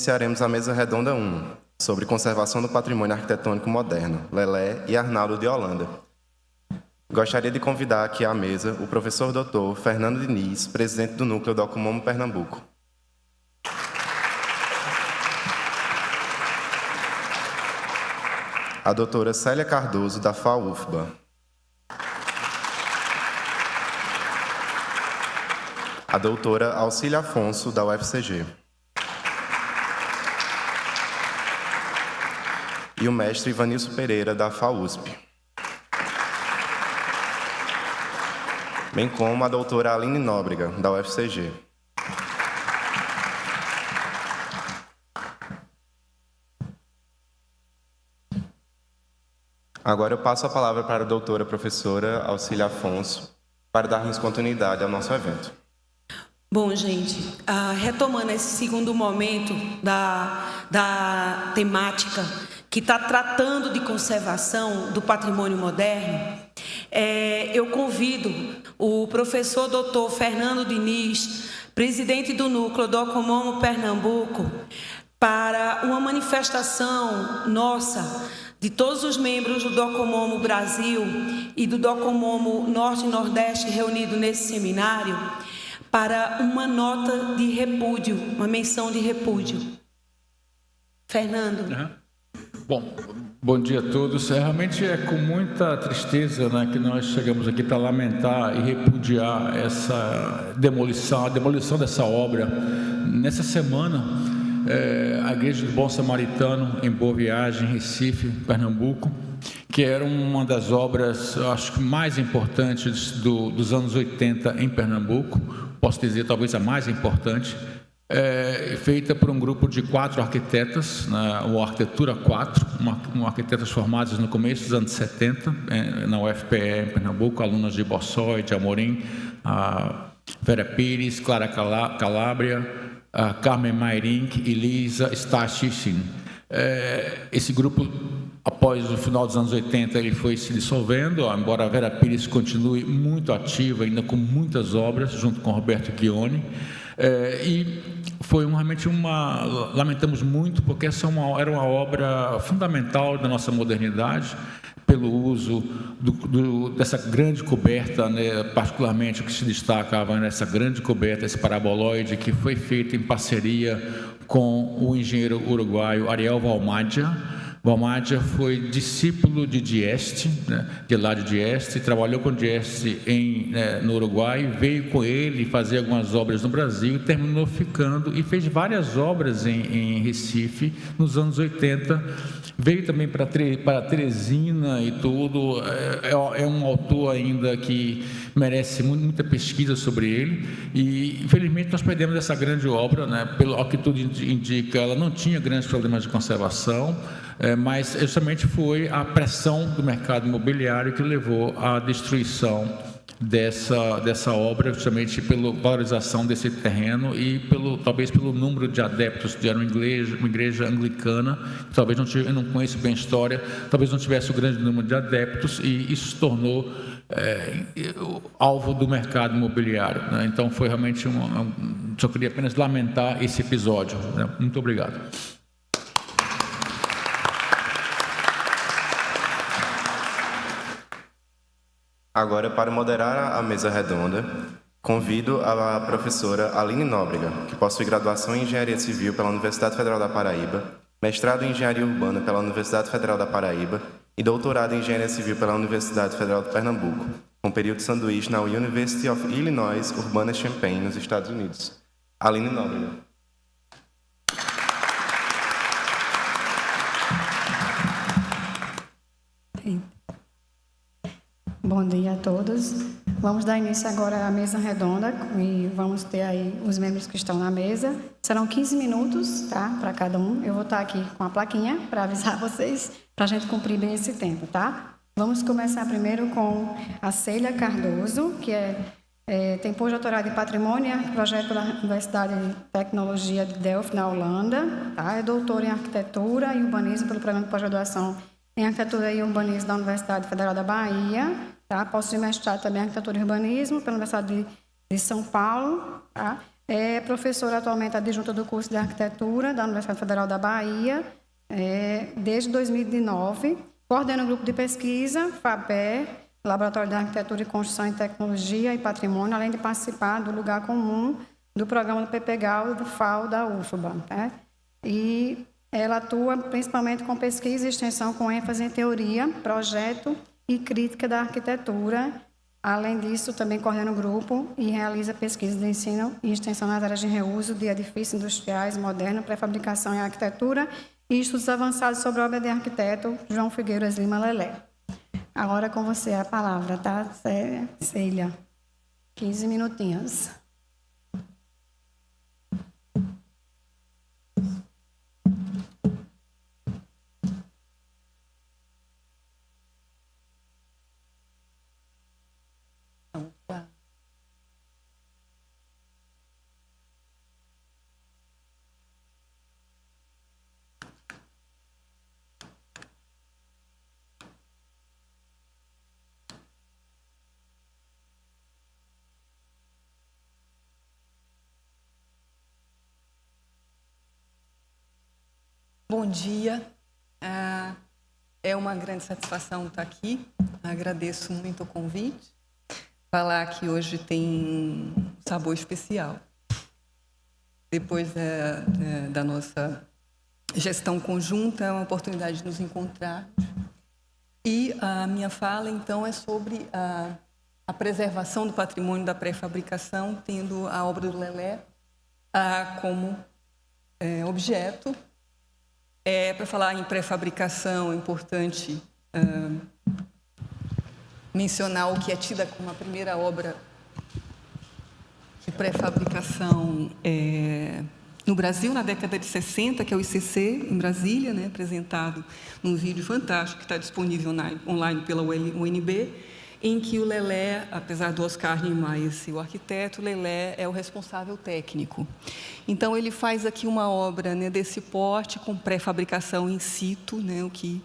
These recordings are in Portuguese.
Iniciaremos a mesa redonda 1, sobre conservação do patrimônio arquitetônico moderno, Lelé e Arnaldo de Holanda. Gostaria de convidar aqui à mesa o professor Dr. Fernando Diniz, presidente do Núcleo Docomomo Pernambuco. A doutora Célia Cardoso, da FAUFBA. A doutora Alcília Afonso, da UFCG. E o mestre Ivanilson Pereira, da FAUSP. Bem como a doutora Aline Nóbrega, da UFCG. Agora eu passo a palavra para a doutora professora Alcília Afonso, para darmos continuidade ao nosso evento. Bom, gente, retomando esse segundo momento da temática que está tratando de conservação do patrimônio moderno, eu convido o professor Dr. Fernando Diniz, presidente do Núcleo Docomomo Pernambuco, para uma manifestação nossa, de todos os membros do Docomomo Brasil e do Docomomo Norte e Nordeste reunidos nesse seminário, para uma nota de repúdio, uma menção de repúdio. Fernando. Bom dia a todos. Realmente é com muita tristeza, né, que nós chegamos aqui para lamentar e repudiar essa demolição, a demolição dessa obra. Nessa semana, a Igreja do Bom Samaritano, em Boa Viagem, Recife, Pernambuco, que era uma das obras, acho que mais importantes dos anos 80 em Pernambuco, posso dizer talvez a mais importante, feita por um grupo de 4 arquitetas, o Arquitetura 4, arquitetas formadas no começo dos anos 70, na UFPE em Pernambuco, alunas de Bossói, de Amorim, a Vera Pires, Clara Calabria, a Carmen Mairink e Lisa Stachichin. Esse grupo, após o final dos anos 80, ele foi se dissolvendo, embora a Vera Pires continue muito ativa, ainda com muitas obras, junto com Roberto Chioni. E foi realmente lamentamos muito, porque essa era uma obra fundamental da nossa modernidade, pelo uso dessa grande coberta, né, particularmente o que se destacava nessa grande coberta, esse paraboloide, que foi feito em parceria com o engenheiro uruguaio Ariel Valmadia. Valmadia foi discípulo de Dieste, né, de lá de Dieste, trabalhou com Dieste no Uruguai, veio com ele fazer algumas obras no Brasil, terminou ficando e fez várias obras em Recife nos anos 80, veio também para Teresina e tudo, é um autor ainda que merece muita pesquisa sobre ele, e infelizmente nós perdemos essa grande obra, né, pelo que tudo indica, ela não tinha grandes problemas de conservação, mas justamente foi a pressão do mercado imobiliário que levou à destruição dessa obra, justamente pela valorização desse terreno e talvez pelo número de adeptos. Era uma igreja anglicana, talvez eu não conheço bem a história, talvez não tivesse o grande número de adeptos, e isso se tornou alvo do mercado imobiliário, né? Então foi realmente só queria apenas lamentar esse episódio, né? Muito obrigado. Agora, para moderar a mesa redonda, convido a professora Aline Nóbrega, que possui graduação em Engenharia Civil pela Universidade Federal da Paraíba, mestrado em Engenharia Urbana pela Universidade Federal da Paraíba e doutorado em Engenharia Civil pela Universidade Federal de Pernambuco, com período de sanduíche na University of Illinois Urbana-Champaign, nos Estados Unidos. Aline Nóbrega. Bom dia a todos. Vamos dar início agora à mesa redonda e vamos ter aí os membros que estão na mesa. Serão 15 minutos, tá, para cada um. Eu vou estar aqui com a plaquinha para avisar vocês, para a gente cumprir bem esse tempo, tá? Vamos começar primeiro com a Célia Cardoso, que tem pós-doutorado em Patrimônio e Projeto pela Universidade de Tecnologia de Delft, na Holanda, tá? É doutora em Arquitetura e Urbanismo pelo Programa de Pós-Graduação em Arquitetura e Urbanismo da Universidade Federal da Bahia, tá? Possui mestrado também em Arquitetura e Urbanismo pela Universidade de São Paulo, tá? É professora atualmente adjunta do curso de Arquitetura da Universidade Federal da Bahia, desde 2009. Coordena o grupo de pesquisa, FABER, Laboratório de Arquitetura e Construção e Tecnologia e Patrimônio, além de participar do Lugar Comum do programa do PPGAL e do FAO da UFBA. Né? E ela atua principalmente com pesquisa e extensão com ênfase em teoria, projeto e crítica da arquitetura. Além disso, também coordena o grupo e realiza pesquisa de ensino e extensão nas áreas de reuso de edifícios industriais modernos, pré-fabricação e arquitetura e estudos avançados sobre a obra de arquiteto João Figueiras Lima Lelé. Agora com você a palavra, tá, Célia? 15 minutinhos. Bom dia, é uma grande satisfação estar aqui, agradeço muito o convite. Falar que hoje tem um sabor especial. Depois da nossa gestão conjunta, é uma oportunidade de nos encontrarmos. E a minha fala, então, é sobre a preservação do patrimônio da pré-fabricação, tendo a obra do Lelé como objeto. Para falar em pré-fabricação, é importante mencionar o que é tida como a primeira obra de pré-fabricação no Brasil, na década de 60, que é o ICC, em Brasília, né, apresentado num vídeo fantástico que está disponível online pela UNB, em que o Lelé, apesar do Oscar Niemeyer ser o arquiteto, o Lelé é o responsável técnico. Então, ele faz aqui uma obra, né, desse porte, com pré-fabricação in situ, né, o que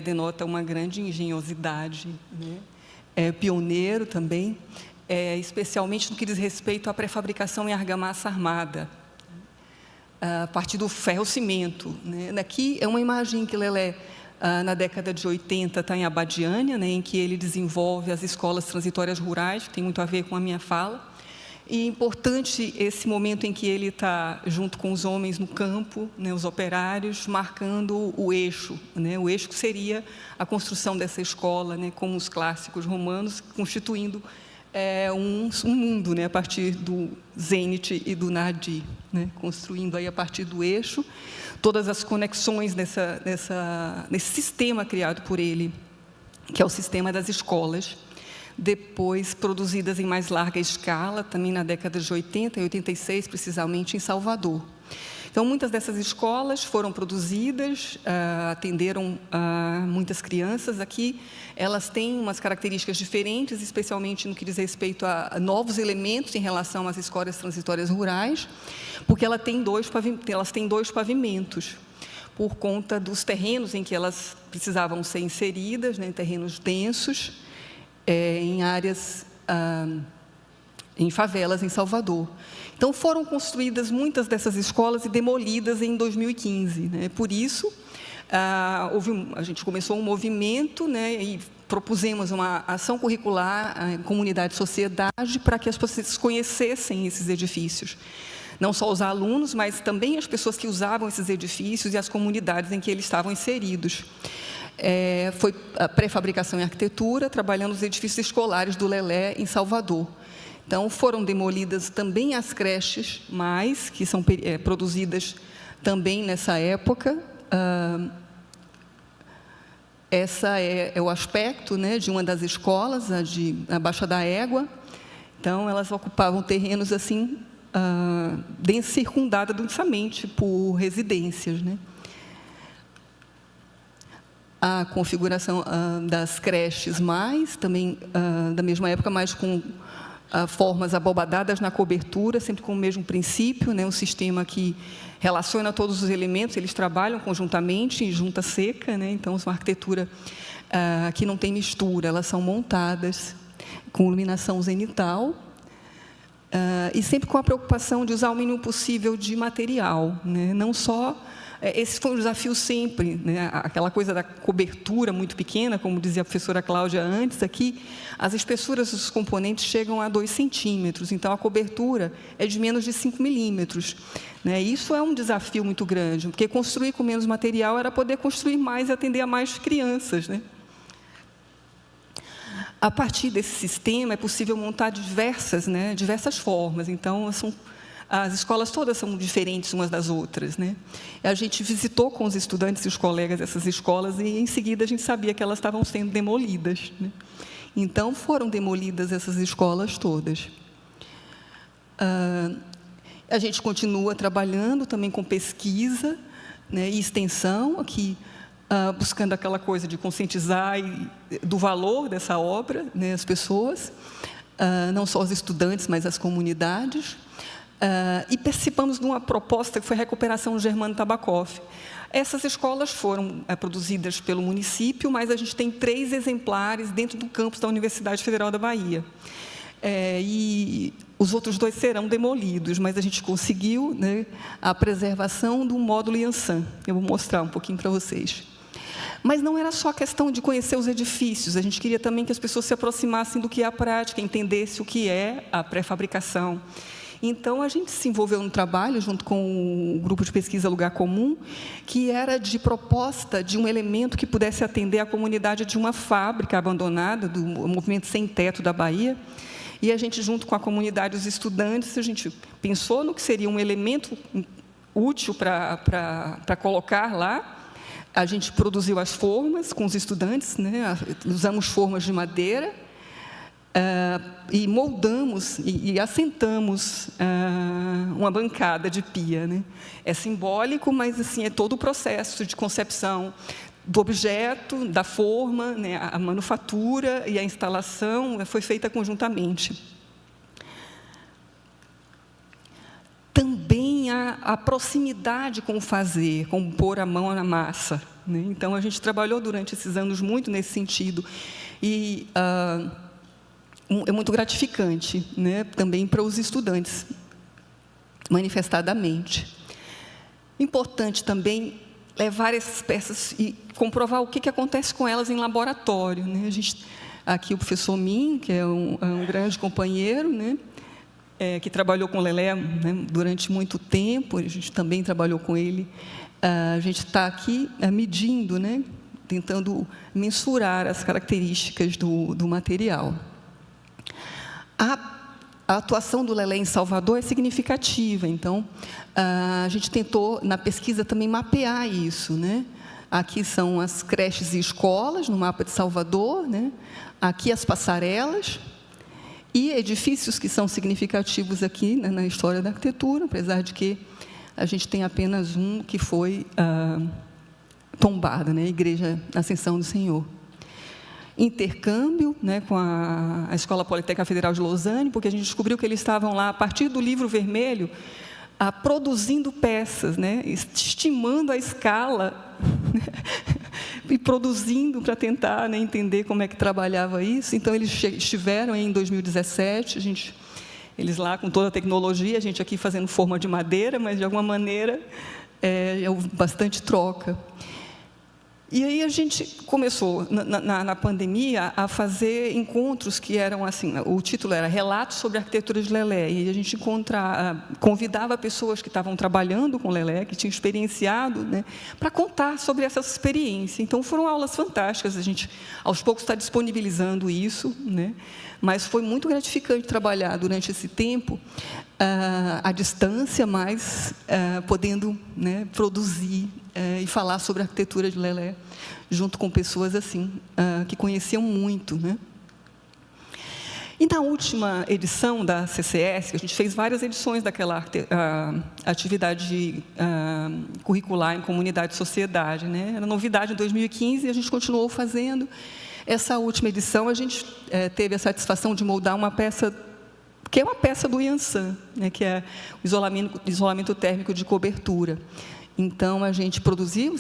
denota uma grande engenhosidade, né, pioneiro também, especialmente no que diz respeito à pré-fabricação em argamassa armada, a partir do ferro-cimento. Né. Daqui é uma imagem que Lelé, na década de 80, está em Abadiânia, né, em que ele desenvolve as escolas transitórias rurais, que tem muito a ver com a minha fala. E é importante esse momento em que ele está junto com os homens no campo, né, os operários, marcando o eixo. Né, o eixo que seria a construção dessa escola, né, como os clássicos romanos, constituindo um mundo, né, a partir do Zênite e do Nadir, né, construindo aí a partir do eixo todas as conexões nesse sistema criado por ele, que é o sistema das escolas, depois produzidas em mais larga escala, também na década de 80 e 86, precisamente em Salvador. Então, muitas dessas escolas foram produzidas, atenderam muitas crianças. Aqui, elas têm umas características diferentes, especialmente no que diz respeito a novos elementos em relação às escolas transitórias rurais, porque elas têm dois pavimentos, por conta dos terrenos em que elas precisavam ser inseridas, né, em terrenos densos, em áreas, em favelas em Salvador. Então, foram construídas muitas dessas escolas e demolidas em 2015. Né? Por isso, a gente começou um movimento, né, e propusemos uma ação curricular à comunidade e sociedade para que as pessoas conhecessem esses edifícios. Não só os alunos, mas também as pessoas que usavam esses edifícios e as comunidades em que eles estavam inseridos. Foi a pré-fabricação em arquitetura, trabalhando os edifícios escolares do Lelé, em Salvador. Então, foram demolidas também as creches, que são produzidas também nessa época. Essa é o aspecto, né, de uma das escolas, a Baixa da Égua. Então, elas ocupavam terrenos assim, circundada densamente por residências, né? A configuração das creches também da mesma época, mas com formas abobadadas na cobertura, sempre com o mesmo princípio, né? Um sistema que relaciona todos os elementos, eles trabalham conjuntamente em junta seca, né? Então, uma arquitetura que não tem mistura, elas são montadas com iluminação zenital. E sempre com a preocupação de usar o mínimo possível de material, né? Não só... Esse foi um desafio sempre, né? Aquela coisa da cobertura muito pequena, como dizia a professora Cláudia antes aqui, as espessuras dos componentes chegam a 2 centímetros, então a cobertura é de menos de 5 milímetros. Né? Isso é um desafio muito grande, porque construir com menos material era poder construir mais e atender a mais crianças. Né? A partir desse sistema é possível montar diversas formas, então as escolas todas são diferentes umas das outras, né? A gente visitou com os estudantes e os colegas essas escolas e, em seguida, a gente sabia que elas estavam sendo demolidas, né? Então, foram demolidas essas escolas todas. A gente continua trabalhando também com pesquisa, né, e extensão, aqui, buscando aquela coisa de conscientizar do valor dessa obra, né, as pessoas, não só os estudantes, mas as comunidades. E participamos de uma proposta que foi a recuperação Germano Tabakov. Essas escolas foram produzidas pelo município, mas a gente tem 3 exemplares dentro do campus da Universidade Federal da Bahia. E os outros 2 serão demolidos, mas a gente conseguiu, né, a preservação do módulo Yansan. Eu vou mostrar um pouquinho para vocês. Mas não era só questão de conhecer os edifícios, a gente queria também que as pessoas se aproximassem do que é a prática, entendessem o que é a pré-fabricação. Então, a gente se envolveu no trabalho, junto com o grupo de pesquisa Lugar Comum, que era de proposta de um elemento que pudesse atender a comunidade de uma fábrica abandonada, do movimento Sem Teto da Bahia. E a gente, junto com a comunidade, os estudantes, a gente pensou no que seria um elemento útil para colocar lá. A gente produziu as formas com os estudantes, né? Usamos formas de madeira, e moldamos e assentamos uma bancada de pia, né? É simbólico, mas assim é todo o processo de concepção do objeto, da forma, né? A manufatura e a instalação foi feita conjuntamente. Também a proximidade com o fazer, com pôr a mão na massa, né? Então, a gente trabalhou durante esses anos muito nesse sentido. E é muito gratificante, né, também para os estudantes, manifestadamente. Importante também levar essas peças e comprovar o que acontece com elas em laboratório, né? Aqui o professor Min, que é um grande companheiro, né, que trabalhou com o Lelé, né, durante muito tempo, a gente também trabalhou com ele. A gente está aqui medindo, né, tentando mensurar as características do material. A atuação do Lelé em Salvador é significativa, então, a gente tentou, na pesquisa, também mapear isso, né? Aqui são as creches e escolas, no mapa de Salvador, né? Aqui as passarelas, e edifícios que são significativos aqui, né, na história da arquitetura, apesar de que a gente tem apenas um que foi tombado, né? A Igreja Ascensão do Senhor. Intercâmbio, né, com a Escola Politécnica Federal de Lausanne, porque a gente descobriu que eles estavam lá, a partir do Livro Vermelho, produzindo peças, né, estimando a escala, né, e produzindo para tentar, né, entender como é que trabalhava isso. Então, eles estiveram em 2017, eles lá com toda a tecnologia, a gente aqui fazendo forma de madeira, mas, de alguma maneira, houve bastante troca. E aí a gente começou, na pandemia, a fazer encontros que eram assim, o título era Relatos sobre a Arquitetura de Lelé, e a gente convidava pessoas que estavam trabalhando com Lelé, que tinham experienciado, né, para contar sobre essa experiência. Então, foram aulas fantásticas, a gente, aos poucos, está disponibilizando isso, né, mas foi muito gratificante trabalhar durante esse tempo, à distância, mas podendo, né, produzir e falar sobre a arquitetura de Lelé, junto com pessoas assim, que conheciam muito, né? E na última edição da CCS, a gente fez várias edições daquela atividade curricular em comunidade e sociedade, né? Era novidade em 2015 e a gente continuou fazendo. Essa última edição, a gente teve a satisfação de moldar uma peça, que é uma peça do Yansan, né, que é o isolamento térmico de cobertura. Então, a gente produziu,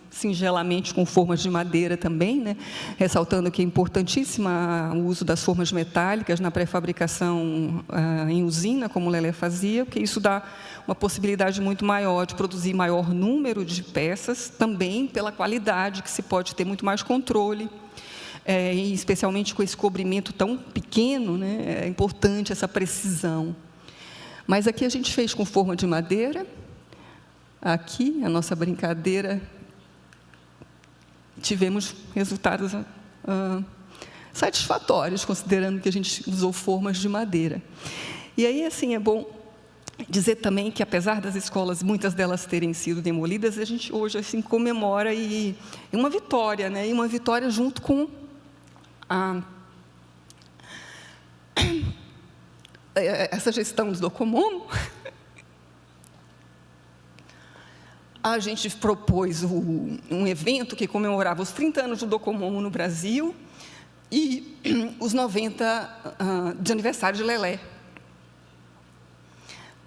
singelamente, com formas de madeira também, né? Ressaltando que é importantíssimo o uso das formas metálicas na pré-fabricação em usina, como o Lelé fazia, porque isso dá uma possibilidade muito maior de produzir maior número de peças, também pela qualidade, que se pode ter muito mais controle, e especialmente com esse cobrimento tão pequeno, né? É importante essa precisão. Mas aqui a gente fez com forma de madeira. Aqui, a nossa brincadeira, tivemos resultados satisfatórios, considerando que a gente usou formas de madeira. E aí, assim, é bom dizer também que, apesar das escolas, muitas delas terem sido demolidas, a gente hoje, assim, comemora uma vitória, né? E uma vitória junto com essa gestão do Docomomo. A gente propôs um evento que comemorava os 30 anos do Docomomo no Brasil e os 90 de aniversário de Lelé.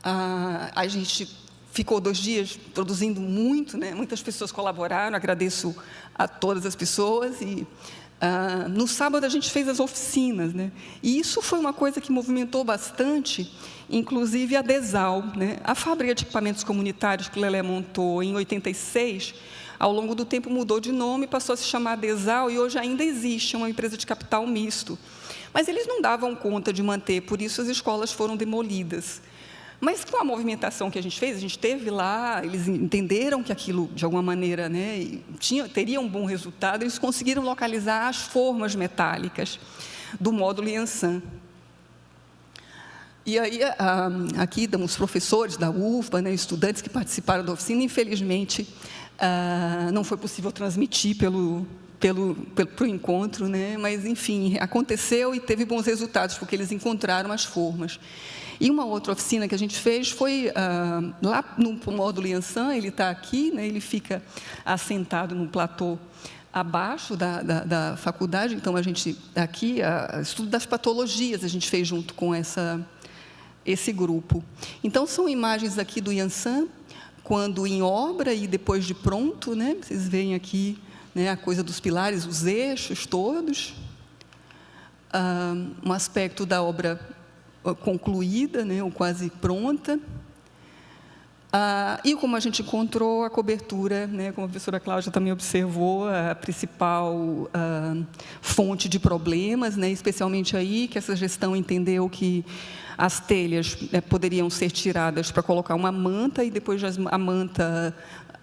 A gente ficou 2 dias produzindo muito, né? Muitas pessoas colaboraram, agradeço a todas as pessoas. E no sábado a gente fez as oficinas, né? E isso foi uma coisa que movimentou bastante, inclusive a DESAL, né? A fábrica de equipamentos comunitários que o Lelé montou em 86, ao longo do tempo mudou de nome, passou a se chamar DESAL, e hoje ainda existe uma empresa de capital misto. Mas eles não davam conta de manter, por isso as escolas foram demolidas. Mas com a movimentação que a gente fez, a gente esteve lá, eles entenderam que aquilo, de alguma maneira, né, teria um bom resultado, eles conseguiram localizar as formas metálicas do módulo Yansan. E aí, aqui, os professores da UFBA, né, estudantes que participaram da oficina, infelizmente, não foi possível transmitir pelo encontro, né, mas, enfim, aconteceu e teve bons resultados, porque eles encontraram as formas. E uma outra oficina que a gente fez foi lá no módulo Yansan, ele está aqui, né, ele fica assentado num platô abaixo da faculdade, então a gente, aqui, estudo das patologias, a gente fez junto com esse grupo. Então, são imagens aqui do Yansan, quando em obra e depois de pronto, né, vocês veem aqui, né, a coisa dos pilares, os eixos todos, um aspecto da obra concluída, né, ou quase pronta, e como a gente encontrou a cobertura, né, como a professora Cláudia também observou, a principal fonte de problemas, né, especialmente aí que essa gestão entendeu que as telhas poderiam ser tiradas para colocar uma manta, e depois a manta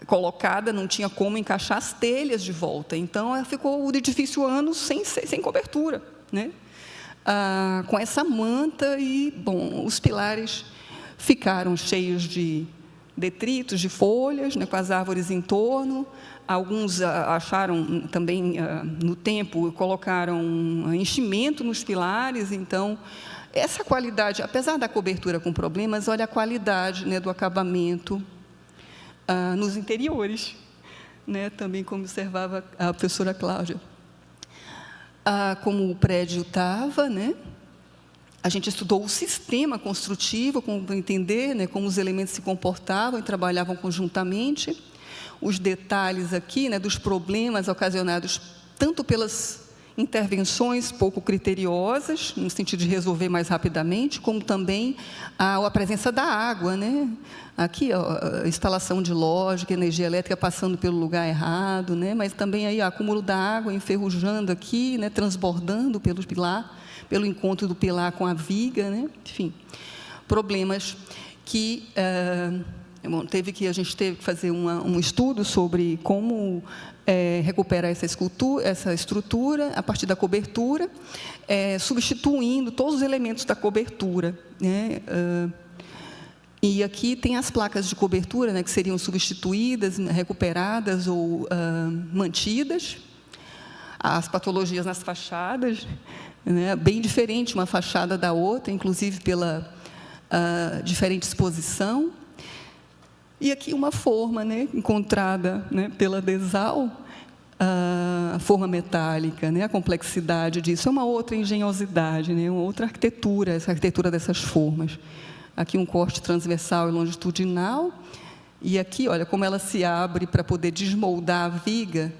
colocada não tinha como encaixar as telhas de volta, então ficou o edifício anos sem cobertura, né? Com essa manta, e, bom, os pilares ficaram cheios de detritos, de folhas, né, com as árvores em torno. Alguns acharam também, no tempo, colocaram enchimento nos pilares. Então, essa qualidade, apesar da cobertura com problemas, olha a qualidade, né, do acabamento nos interiores, né, também como observava a professora Cláudia. Como o prédio estava, né? A gente estudou o sistema construtivo, para entender, né, como os elementos se comportavam e trabalhavam conjuntamente. Os detalhes aqui, né, dos problemas ocasionados tanto pelas intervenções pouco criteriosas, no sentido de resolver mais rapidamente, como também a presença da água, né? Aqui, a instalação de lógica, energia elétrica passando pelo lugar errado, né? Mas também aí o acúmulo da água enferrujando aqui, né? Transbordando pelo pilar, pelo encontro do pilar com a viga, né? Enfim, problemas que a gente teve que fazer um estudo sobre como recuperar essa estrutura a partir da cobertura, substituindo todos os elementos da cobertura, né? E aqui tem as placas de cobertura, né, que seriam substituídas, recuperadas ou mantidas. As patologias nas fachadas, né, bem diferente uma fachada da outra, inclusive pela diferente exposição. E aqui uma forma, né, encontrada, né, pela DESAL, a forma metálica, né, a complexidade disso. É uma outra engenhosidade, né, uma outra arquitetura, essa arquitetura dessas formas. Aqui um corte transversal e longitudinal, E aqui, olha, como ela se abre para poder desmoldar a viga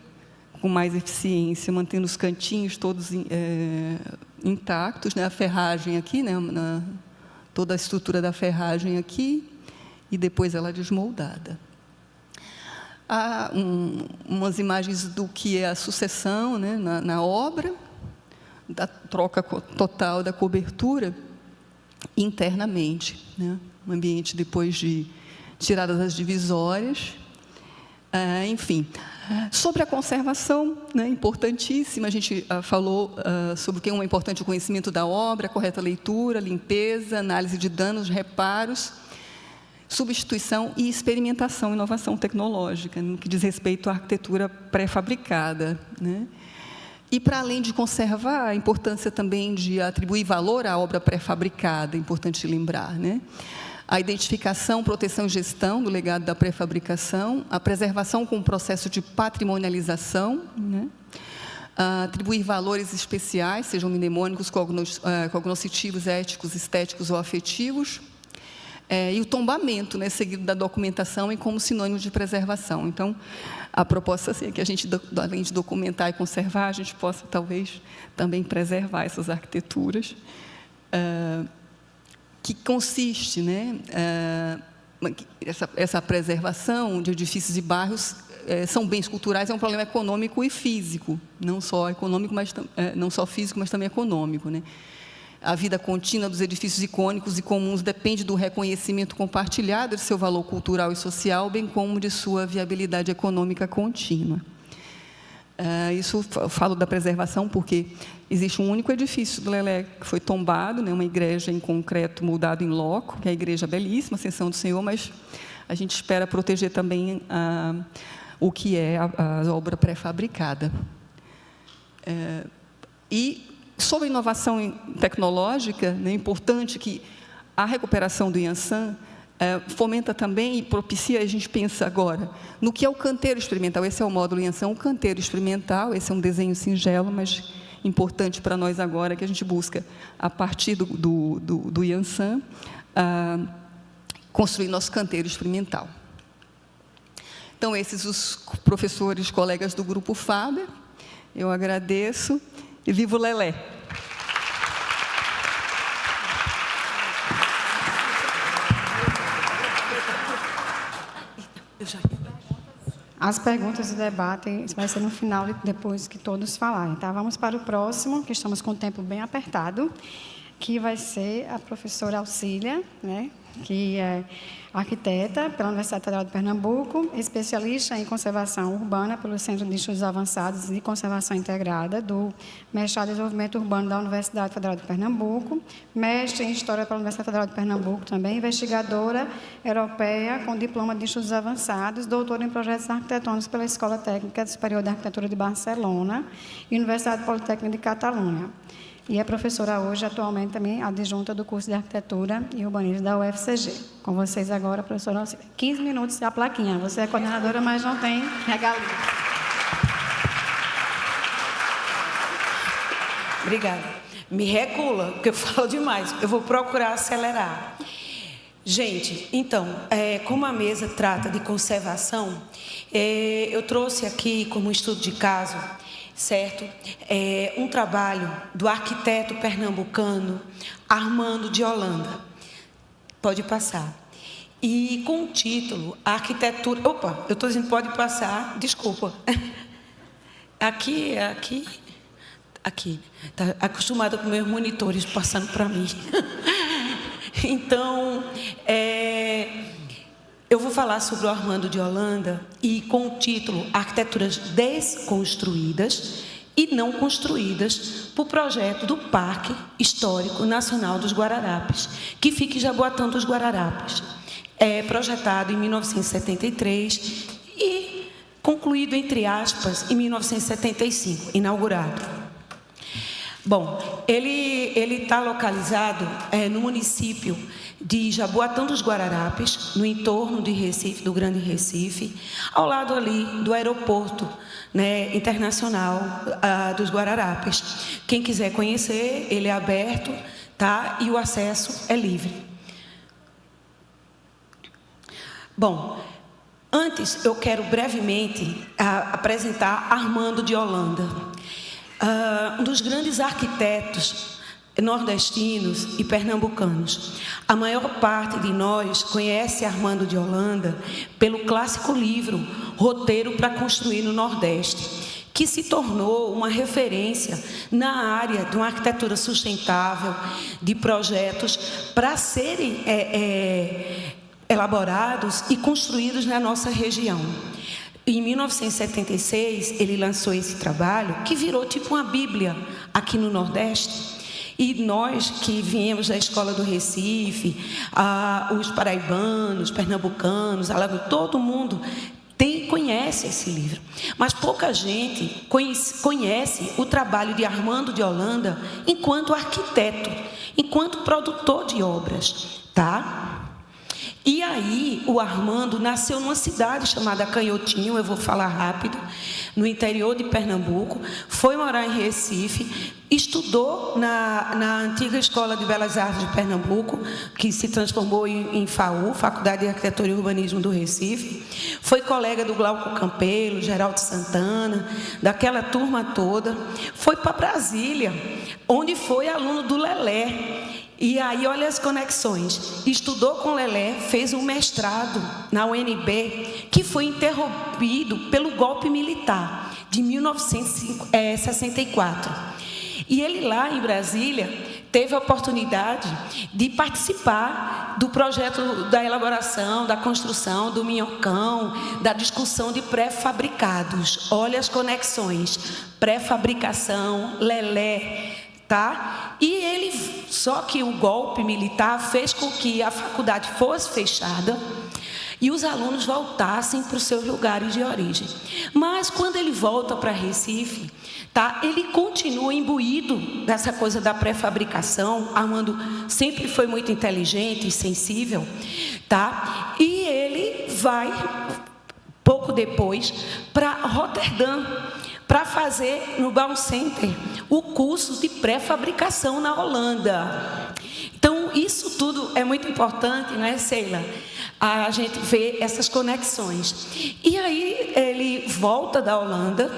com mais eficiência, mantendo os cantinhos todos intactos, né? A ferragem aqui, né? Toda a estrutura da ferragem aqui, e depois ela desmoldada. Há umas imagens do que é a sucessão, né? na obra, da troca total da cobertura internamente, né? Um ambiente depois de tiradas as divisórias. Enfim, sobre a conservação, né, importantíssima, a gente falou sobre o que é importante o conhecimento da obra, correta leitura, limpeza, análise de danos, reparos, substituição e experimentação, inovação tecnológica, no que diz respeito à arquitetura pré-fabricada, né? E, para além de conservar, a importância também de atribuir valor à obra pré-fabricada, é importante lembrar, né? A identificação, proteção e gestão do legado da pré-fabricação, a preservação com o processo de patrimonialização, né? Atribuir valores especiais, sejam mnemônicos, cognoscitivos, éticos, estéticos ou afetivos, e o tombamento, né, seguido da documentação e como sinônimo de preservação. Então, a proposta assim, é que a gente, além de documentar e conservar, a gente possa, talvez, também preservar essas arquiteturas, que consiste, né, essa preservação de edifícios e bairros são bens culturais, é um problema econômico e físico, não só econômico, mas não só físico, mas também econômico, né? A vida contínua dos edifícios icônicos e comuns depende do reconhecimento compartilhado de seu valor cultural e social, bem como de sua viabilidade econômica contínua. Isso eu falo da preservação porque existe um único edifício do Lelé que foi tombado, né, uma igreja em concreto moldado em loco, que é a igreja belíssima, Ascensão do Senhor, mas a gente espera proteger também o que é a obra pré-fabricada. E sobre inovação tecnológica, né, é importante que a recuperação do Yansan fomenta também e propicia, a gente pensa agora, no que é o canteiro experimental. Esse é o módulo Yansan, o canteiro experimental, esse é um desenho singelo, mas importante para nós agora, que a gente busca, a partir do Yansan, construir nosso canteiro experimental. Então, esses os professores, colegas do Grupo Faber, eu agradeço e viva o Lelé! As perguntas e debate vai ser no final, depois que todos falarem, tá? Vamos para o próximo, que estamos com o tempo bem apertado, que vai ser a professora Auxília, né? Que é arquiteta pela Universidade Federal de Pernambuco, especialista em conservação urbana pelo Centro de Estudos Avançados e Conservação Integrada do Mestrado em Desenvolvimento Urbano da Universidade Federal de Pernambuco, mestre em História pela Universidade Federal de Pernambuco também, investigadora europeia com diploma de Estudos Avançados, doutora em Projetos Arquitetônicos pela Escola Técnica Superior de Arquitetura de Barcelona e Universidade Politécnica de Catalunha. E é professora hoje, atualmente, também adjunta do curso de Arquitetura e Urbanismo da UFCG. Com vocês agora, professora Auxília. 15 minutos a plaquinha. Você é coordenadora, mas não tem regalia. Obrigada. Me regula, porque eu falo demais. Eu vou procurar acelerar. Gente, então, como a mesa trata de conservação, eu trouxe aqui como estudo de caso, certo? Um trabalho do arquiteto pernambucano Armando de Holanda. Pode passar. E com o título, a arquitetura... Opa, eu estou dizendo pode passar, desculpa. Aqui. Está acostumada com meus monitores passando para mim. Então, eu vou falar sobre o Armando de Holanda e com o título Arquiteturas Desconstruídas e Não Construídas por projeto do Parque Histórico Nacional dos Guararapes, que fica em Jaboatão dos Guararapes. É projetado em 1973 e concluído, entre aspas, em 1975, inaugurado. Bom, ele está localizado no município de Jaboatão dos Guararapes, no entorno de Recife, do Grande Recife, ao lado ali do aeroporto, né, internacional dos Guararapes. Quem quiser conhecer, ele é aberto, tá? E o acesso é livre. Bom, Antes, eu quero brevemente apresentar Armando de Holanda, um dos grandes arquitetos nordestinos e pernambucanos. A maior parte de nós conhece Armando de Holanda pelo clássico livro Roteiro para Construir no Nordeste, que se tornou uma referência na área de uma arquitetura sustentável, de projetos para serem elaborados e construídos na nossa região. Em 1976, ele lançou esse trabalho, que virou tipo uma bíblia aqui no Nordeste. E nós que viemos da escola do Recife, os paraibanos, pernambucanos, todo mundo conhece esse livro. Mas pouca gente conhece o trabalho de Armando de Holanda enquanto arquiteto, enquanto produtor de obras, tá? E aí, o Armando nasceu numa cidade chamada Canhotinho, eu vou falar rápido, no interior de Pernambuco, foi morar em Recife, estudou na antiga Escola de Belas Artes de Pernambuco, que se transformou em FAU, Faculdade de Arquitetura e Urbanismo do Recife, foi colega do Glauco Campelo, Geraldo Santana, daquela turma toda, foi para Brasília, onde foi aluno do Lelé. E aí, olha as conexões. Estudou com Lelé, fez um mestrado na UNB, que foi interrompido pelo golpe militar de 1964. E ele lá em Brasília teve a oportunidade de participar do projeto da elaboração, da construção do Minhocão, da discussão de pré-fabricados. Olha as conexões. Pré-fabricação, Lelé, tá? E ele, só que o golpe militar fez com que a faculdade fosse fechada e os alunos voltassem para os seus lugares de origem. Mas quando ele volta para Recife, tá? Ele continua imbuído dessa coisa da pré-fabricação. Armando sempre foi muito inteligente e sensível, tá? E ele vai pouco depois para Roterdã, para fazer no Baucenter o curso de pré-fabricação na Holanda. Então, isso tudo é muito importante, não é, Sheila? A gente vê essas conexões. E aí, ele volta da Holanda,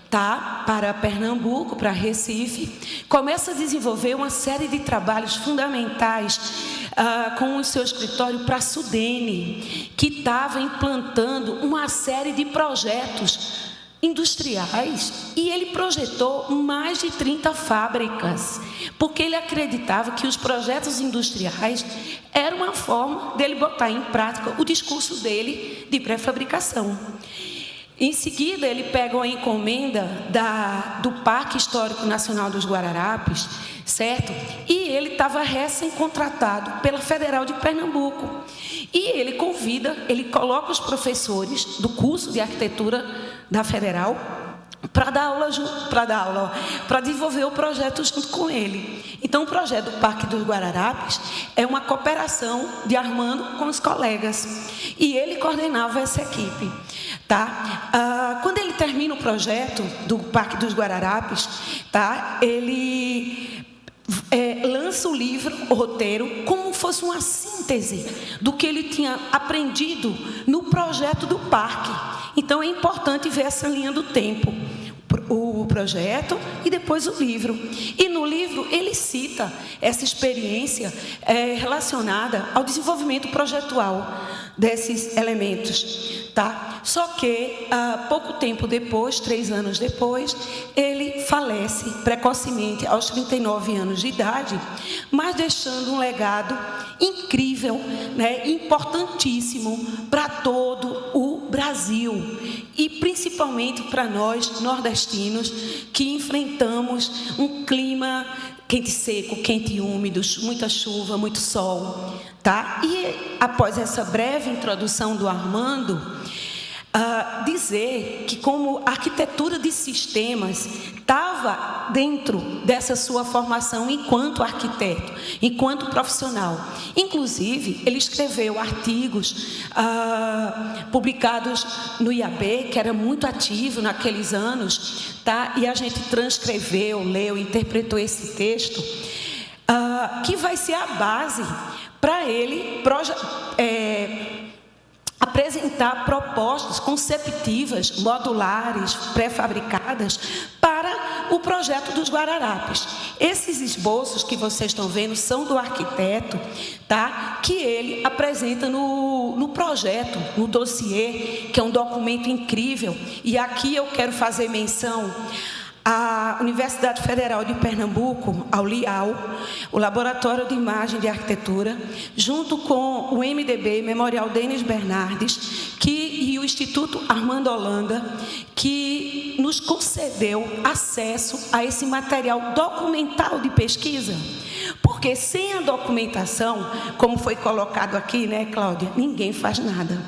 tá, para Pernambuco, para Recife, começa a desenvolver uma série de trabalhos fundamentais com o seu escritório para a Sudene, que estava implantando uma série de projetos industriais, e ele projetou mais de 30 fábricas, porque ele acreditava que os projetos industriais eram uma forma dele botar em prática o discurso dele de pré-fabricação. Em seguida, ele pega uma encomenda do Parque Histórico Nacional dos Guararapes, certo? E ele estava recém-contratado pela Federal de Pernambuco. E ele coloca os professores do curso de arquitetura da Federal para desenvolver o projeto junto com ele. Então, o projeto do Parque dos Guararapes é uma cooperação de Armando com os colegas. E ele coordenava essa equipe. Tá? Quando ele termina o projeto do Parque dos Guararapes, tá? Ele lança o livro, o roteiro, como fosse uma síntese do que ele tinha aprendido no projeto do parque. Então, é importante ver essa linha do tempo. O projeto e depois o livro. E no livro ele cita essa experiência relacionada ao desenvolvimento projetual desses elementos, tá? Só que pouco tempo depois, 3 anos depois, ele falece precocemente aos 39 anos de idade, mas deixando um legado incrível, né, importantíssimo para todo o Brasil e principalmente para nós nordestinos que enfrentamos um clima quente seco, quente e úmido, muita chuva, muito sol, tá? E após essa breve introdução do Armando, dizer que como arquitetura de sistemas estava dentro dessa sua formação enquanto arquiteto, enquanto profissional. Inclusive, ele escreveu artigos publicados no IAB, que era muito ativo naqueles anos, tá? E a gente transcreveu, leu, interpretou esse texto, que vai ser a base para ele apresentar apresentar propostas conceptivas, modulares, pré-fabricadas para o projeto dos Guararapes. Esses esboços que vocês estão vendo são do arquiteto, tá? Que ele apresenta no projeto, no dossiê, que é um documento incrível. E aqui eu quero fazer menção à Universidade Federal de Pernambuco, ao LIAU, o Laboratório de Imagem de Arquitetura, junto com o MDB, Memorial Denis Bernardes, e o Instituto Armando Holanda, que nos concedeu acesso a esse material documental de pesquisa. Porque sem a documentação, como foi colocado aqui, né, Cláudia, ninguém faz nada.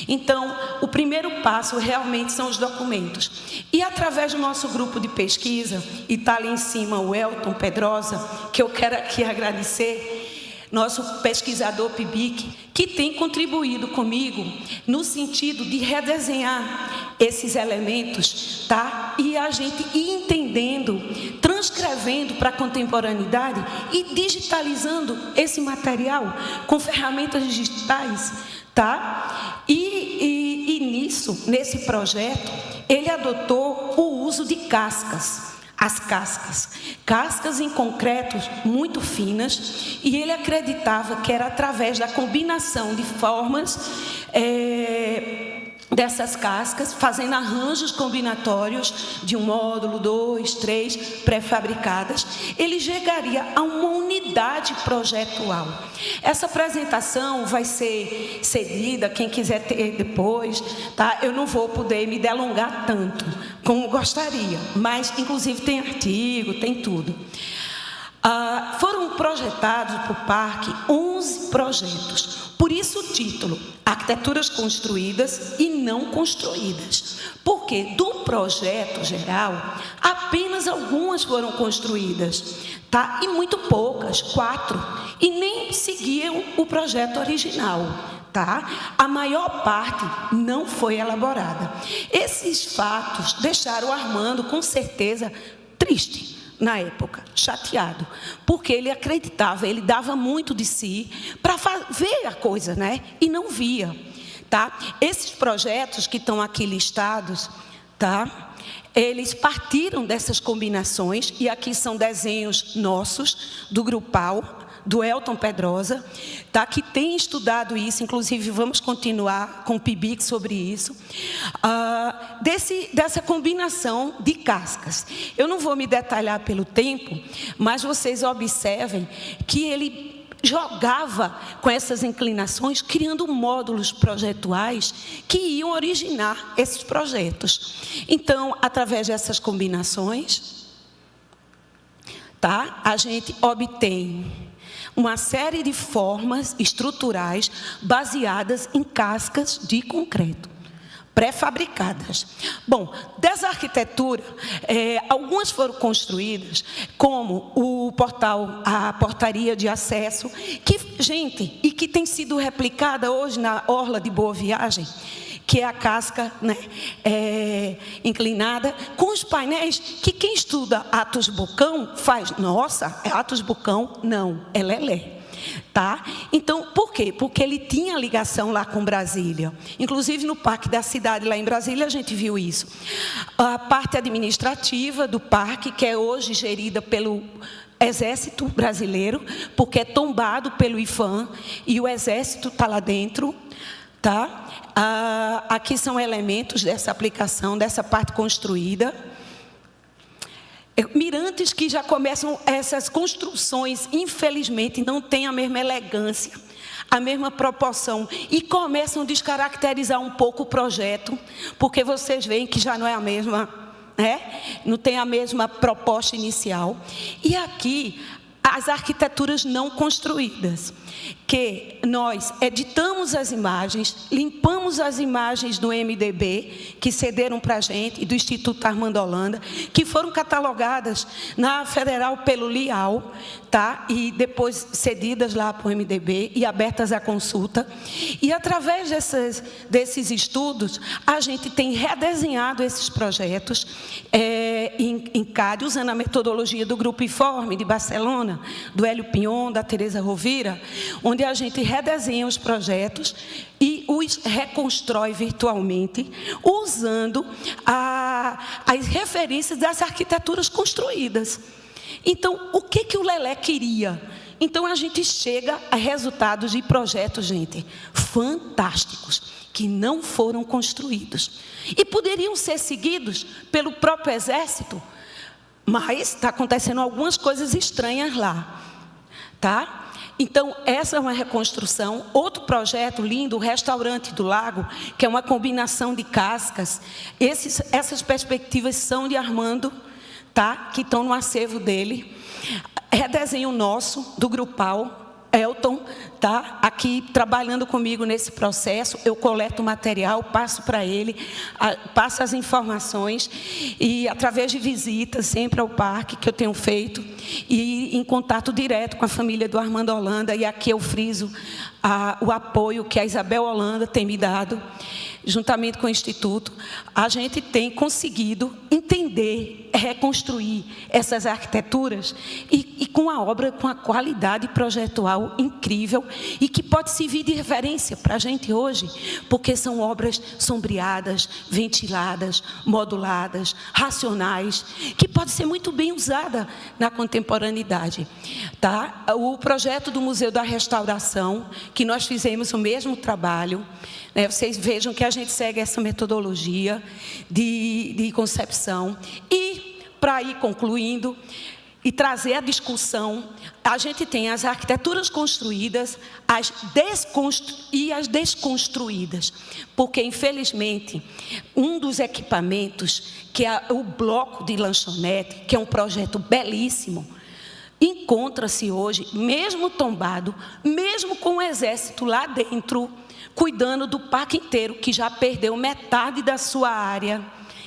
Então, o primeiro passo realmente são os documentos. E através do nosso grupo de pesquisa, e está ali em cima o Elton Pedrosa, que eu quero aqui agradecer, nosso pesquisador PIBIC, que tem contribuído comigo no sentido de redesenhar esses elementos, tá? E a gente ir entendendo, transcrevendo para a contemporaneidade e digitalizando esse material com ferramentas digitais, tá? E nisso, nesse projeto, ele adotou o uso de cascas. As cascas em concretos muito finas, e ele acreditava que era através da combinação de formas dessas cascas, fazendo arranjos combinatórios de um módulo, 2, 3, pré-fabricadas, ele chegaria a uma unidade projetual. Essa apresentação vai ser cedida, quem quiser ter depois, tá? Eu não vou poder me delongar tanto como gostaria, mas inclusive tem artigo, tem tudo. Foram projetados para o parque 11 projetos, por isso o título, Arquiteturas Construídas e Não Construídas, porque do projeto geral, apenas algumas foram construídas, tá? E muito poucas, 4, e nem seguiam o projeto original. Tá? A maior parte não foi elaborada. Esses fatos deixaram o Armando, com certeza, triste na época, chateado, porque ele acreditava, ele dava muito de si para ver a coisa, né? E não via. Tá? Esses projetos que estão aqui listados, tá? Eles partiram dessas combinações, e aqui são desenhos nossos, do Grupal, do Elton Pedrosa, tá? Que tem estudado isso, inclusive vamos continuar com o PIBIC sobre isso, dessa combinação de cascas. Eu não vou me detalhar pelo tempo, mas vocês observem que ele jogava com essas inclinações, criando módulos projetuais que iam originar esses projetos. Então, através dessas combinações, tá? A gente obtém uma série de formas estruturais baseadas em cascas de concreto, pré-fabricadas. Bom, dessa arquitetura, algumas foram construídas, como o portal, a portaria de acesso, que, gente, e que tem sido replicada hoje na Orla de Boa Viagem, que é a casca, né, inclinada, com os painéis que quem estuda Atos Bocão faz, nossa, é Atos Bocão? Não, é Lelé. Tá? Então, por quê? Porque ele tinha ligação lá com Brasília. Inclusive, no Parque da Cidade, lá em Brasília, a gente viu isso. A parte administrativa do parque, que é hoje gerida pelo Exército Brasileiro, porque é tombado pelo IFAM, e o Exército está lá dentro. Tá? Aqui são elementos dessa aplicação, dessa parte construída. Mirantes que já começam, essas construções, infelizmente, não têm a mesma elegância, a mesma proporção, e começam a descaracterizar um pouco o projeto, porque vocês veem que já não é a mesma, né? Não tem a mesma proposta inicial. E aqui, as arquiteturas não construídas, que nós editamos as imagens, limpamos as imagens do MDB, que cederam para a gente, e do Instituto Armando Holanda, que foram catalogadas na Federal pelo LIAU, tá? E depois cedidas lá para o MDB e abertas à consulta. E através desses estudos, a gente tem redesenhado esses projetos em CAD, usando a metodologia do Grupo Informe de Barcelona, do Hélio Pinhon, da Teresa Rovira, onde onde a gente redesenha os projetos e os reconstrói virtualmente, usando as referências das arquiteturas construídas. Então, o que o Lelé queria? Então, a gente chega a resultados de projetos, gente, fantásticos, que não foram construídos. E poderiam ser seguidos pelo próprio Exército, mas está acontecendo algumas coisas estranhas lá, tá? Então, essa é uma reconstrução. Outro projeto lindo, o Restaurante do Lago, que é uma combinação de cascas. Essas perspectivas são de Armando, tá? Que estão no acervo dele. Redesenho nosso, do Grupal, Elton, tá? Aqui trabalhando comigo nesse processo. Eu coleto o material, passo para ele, passo as informações e através de visitas sempre ao parque que eu tenho feito e em contato direto com a família do Armando Holanda, e aqui eu friso o apoio que a Isabel Holanda tem me dado, juntamente com o Instituto. A gente tem conseguido entender, reconstruir essas arquiteturas e com a obra com a qualidade projetual incrível e que pode servir de referência para a gente hoje, porque são obras sombreadas, ventiladas, moduladas, racionais, que pode ser muito bem usada na contemporaneidade, tá? O projeto do Museu da Restauração, que nós fizemos o mesmo trabalho, né? Vocês vejam que a gente segue essa metodologia de concepção. E, para ir concluindo e trazer a discussão, a gente tem as arquiteturas construídas e as desconstruídas. Porque, infelizmente, um dos equipamentos, que é o bloco de lanchonete, que é um projeto belíssimo, encontra-se hoje, mesmo tombado, mesmo com o exército lá dentro, cuidando do parque inteiro, que já perdeu metade da sua área,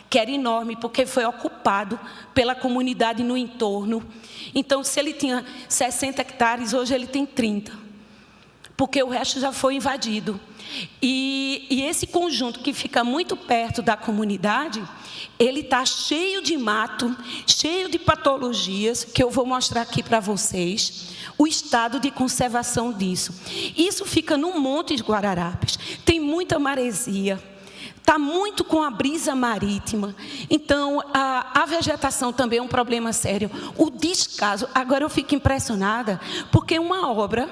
que era enorme, porque foi ocupado pela comunidade no entorno. Então, se ele tinha 60 hectares, hoje ele tem 30, porque o resto já foi invadido. E esse conjunto que fica muito perto da comunidade, ele está cheio de mato, cheio de patologias, que eu vou mostrar aqui para vocês, o estado de conservação disso. Isso fica no Monte de Guararapes, tem muita maresia, está muito com a brisa marítima, então a vegetação também é um problema sério. O descaso, agora eu fico impressionada, porque é uma obra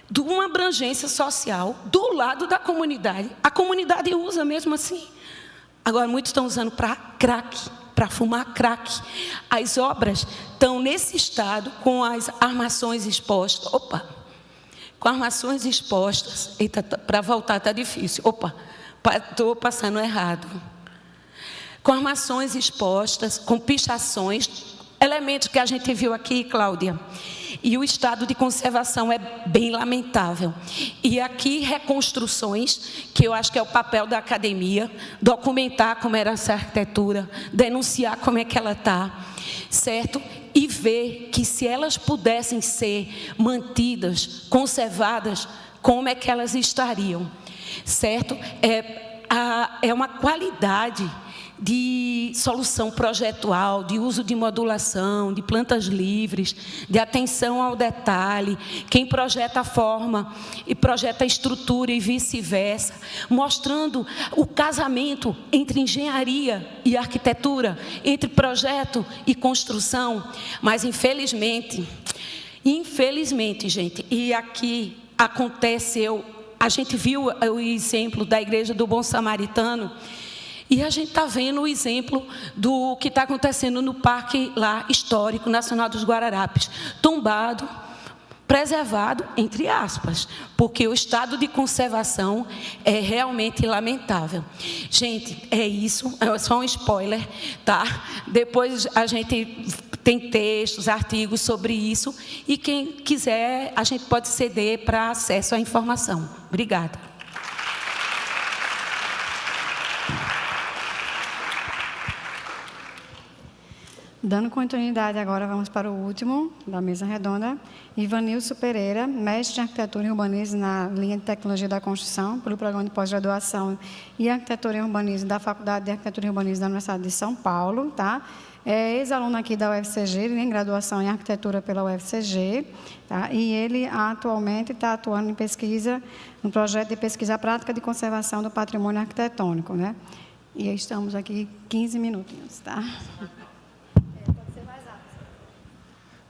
de uma abrangência social do lado da comunidade. A comunidade usa mesmo assim. Agora, muitos estão usando para crack, para fumar crack. As obras estão nesse estado, com as armações expostas. Opa! Com armações expostas. Eita, para voltar está difícil. Opa! Estou passando errado. Com armações expostas, com pichações, elementos que a gente viu aqui, Cláudia. E o estado de conservação é bem lamentável. E aqui, reconstruções, que eu acho que é o papel da academia, documentar como era essa arquitetura, denunciar como é que ela está, certo? E ver que se elas pudessem ser mantidas, conservadas, como é que elas estariam, certo? É uma qualidade de solução projetual, de uso de modulação, de plantas livres, de atenção ao detalhe, quem projeta a forma e projeta a estrutura e vice-versa, mostrando o casamento entre engenharia e arquitetura, entre projeto e construção. Mas, infelizmente, gente, e aqui aconteceu, a gente viu o exemplo da Igreja do Bom Samaritano, e a gente está vendo o exemplo do que está acontecendo no Parque lá, Histórico Nacional dos Guararapes, tombado, preservado, entre aspas, porque o estado de conservação é realmente lamentável. Gente, é isso, é só um spoiler, tá? Depois a gente tem textos, artigos sobre isso, e quem quiser, a gente pode ceder para acesso à informação. Obrigada. Dando continuidade agora, vamos para o último da mesa redonda. Ivanilson Pereira, mestre em arquitetura e urbanismo na linha de tecnologia da construção, pelo programa de pós-graduação e arquitetura e urbanismo da Faculdade de Arquitetura e Urbanismo da Universidade de São Paulo, tá? é ex-aluno aqui da UFCG, ele tem graduação em arquitetura pela UFCG, tá? E ele atualmente está atuando em pesquisa, no projeto de pesquisa prática de conservação do patrimônio arquitetônico, né? E estamos aqui 15 minutinhos, tá?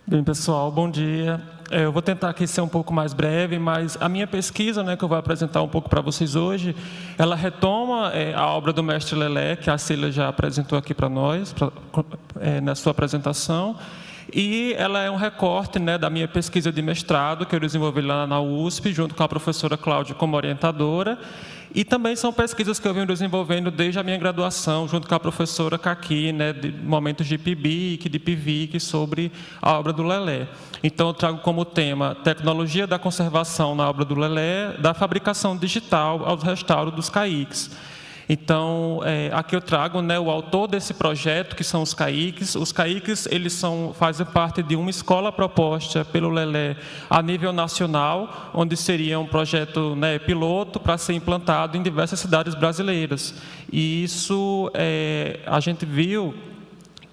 Bem, pessoal, bom dia. Eu vou tentar aqui ser um pouco mais breve, mas a minha pesquisa, né, que eu vou apresentar um pouco para vocês hoje, ela retoma a obra do mestre Lelé, que a Cília já apresentou aqui para nós, na sua apresentação, e ela é um recorte, né, da minha pesquisa de mestrado, que eu desenvolvi lá na USP, junto com a professora Cláudia como orientadora, e também são pesquisas que eu venho desenvolvendo desde a minha graduação, junto com a professora Caqui, né, de momentos de PIBIC, de PIVIC, sobre a obra do Lelé. Então, eu trago como tema tecnologia da conservação na obra do Lelé, da fabricação digital ao restauro dos CAICs. Então, aqui eu trago, né, o autor desse projeto, que são os CAICs. Os CAICs, eles fazem parte de uma escola proposta pelo Lelé a nível nacional, onde seria um projeto, né, piloto para ser implantado em diversas cidades brasileiras. E isso a gente viu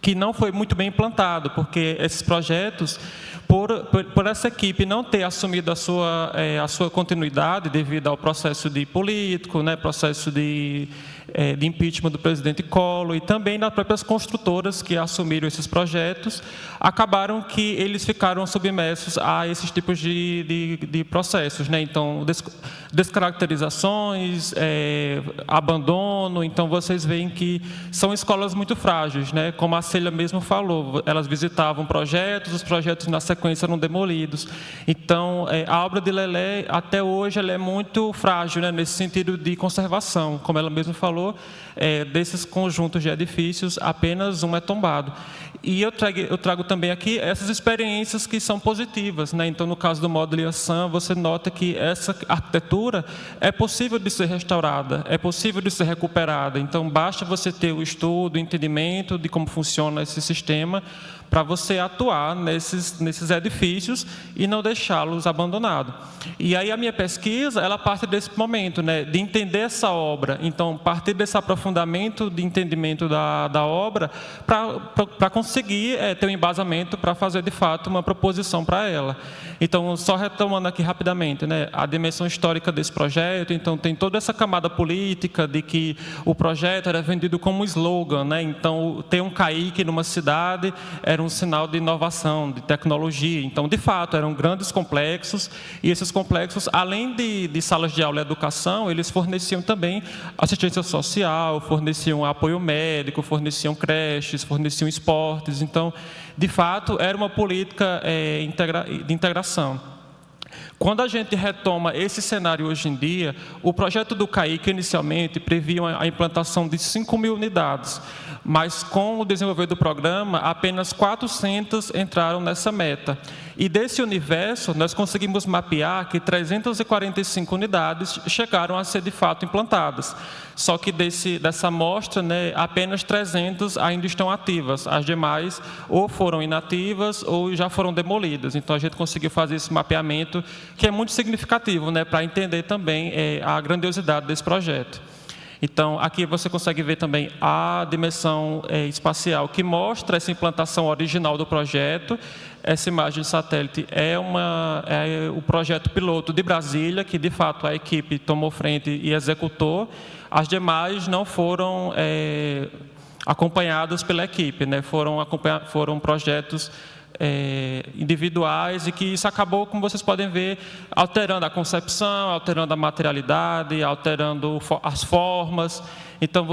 que não foi muito bem implantado, porque esses projetos, por essa equipe não ter assumido a sua continuidade devido ao processo de político, né, processo de impeachment do presidente Collor, e também das próprias construtoras que assumiram esses projetos, acabaram que eles ficaram submersos a esses tipos de processos, né? Então, descaracterizações, abandono. Então, vocês veem que são escolas muito frágeis, né? Como a Célia mesmo falou, elas visitavam projetos, os projetos na sequência eram demolidos. Então, a obra de Lelé, até hoje, ela é muito frágil, né, nesse sentido de conservação. Como ela mesma falou, desses conjuntos de edifícios, apenas um é tombado. E eu trago também aqui essas experiências que são positivas, né? Então, no caso do módulo Iaçã, você nota que essa arquitetura é possível de ser restaurada, é possível de ser recuperada. Então, basta você ter o estudo, o entendimento de como funciona esse sistema, para você atuar nesses edifícios e não deixá-los abandonados. E aí a minha pesquisa, ela parte desse momento, né, de entender essa obra. Então, partir desse aprofundamento de entendimento da obra, para conseguir ter um embasamento para fazer, de fato, uma proposição para ela. Então, só retomando aqui rapidamente, né, a dimensão histórica desse projeto. Então, tem toda essa camada política de que o projeto era vendido como um slogan, né? Então, ter um CAIC numa cidade era um sinal de inovação, de tecnologia. Então, de fato, eram grandes complexos, e esses complexos, além de salas de aula e educação, eles forneciam também assistência social, forneciam apoio médico, forneciam creches, forneciam esportes. Então, de fato, era uma política de integração. Quando a gente retoma esse cenário hoje em dia, o projeto do CAIC inicialmente previa a implantação de 5.000 unidades, mas com o desenvolver do programa, apenas 400 entraram nessa meta. E desse universo, nós conseguimos mapear que 345 unidades chegaram a ser de fato implantadas. Só que dessa amostra, né, apenas 300 ainda estão ativas. As demais ou foram inativas ou já foram demolidas. Então, a gente conseguiu fazer esse mapeamento, que é muito significativo, né, para entender também a grandiosidade desse projeto. Então, aqui você consegue ver também a dimensão espacial, que mostra essa implantação original do projeto. Essa imagem de satélite é o projeto piloto de Brasília, que, de fato, a equipe tomou frente e executou. As demais não foram acompanhadas pela equipe, né? Foram projetos individuais, e que isso acabou, como vocês podem ver, alterando a concepção, alterando a materialidade, alterando as formas. Então,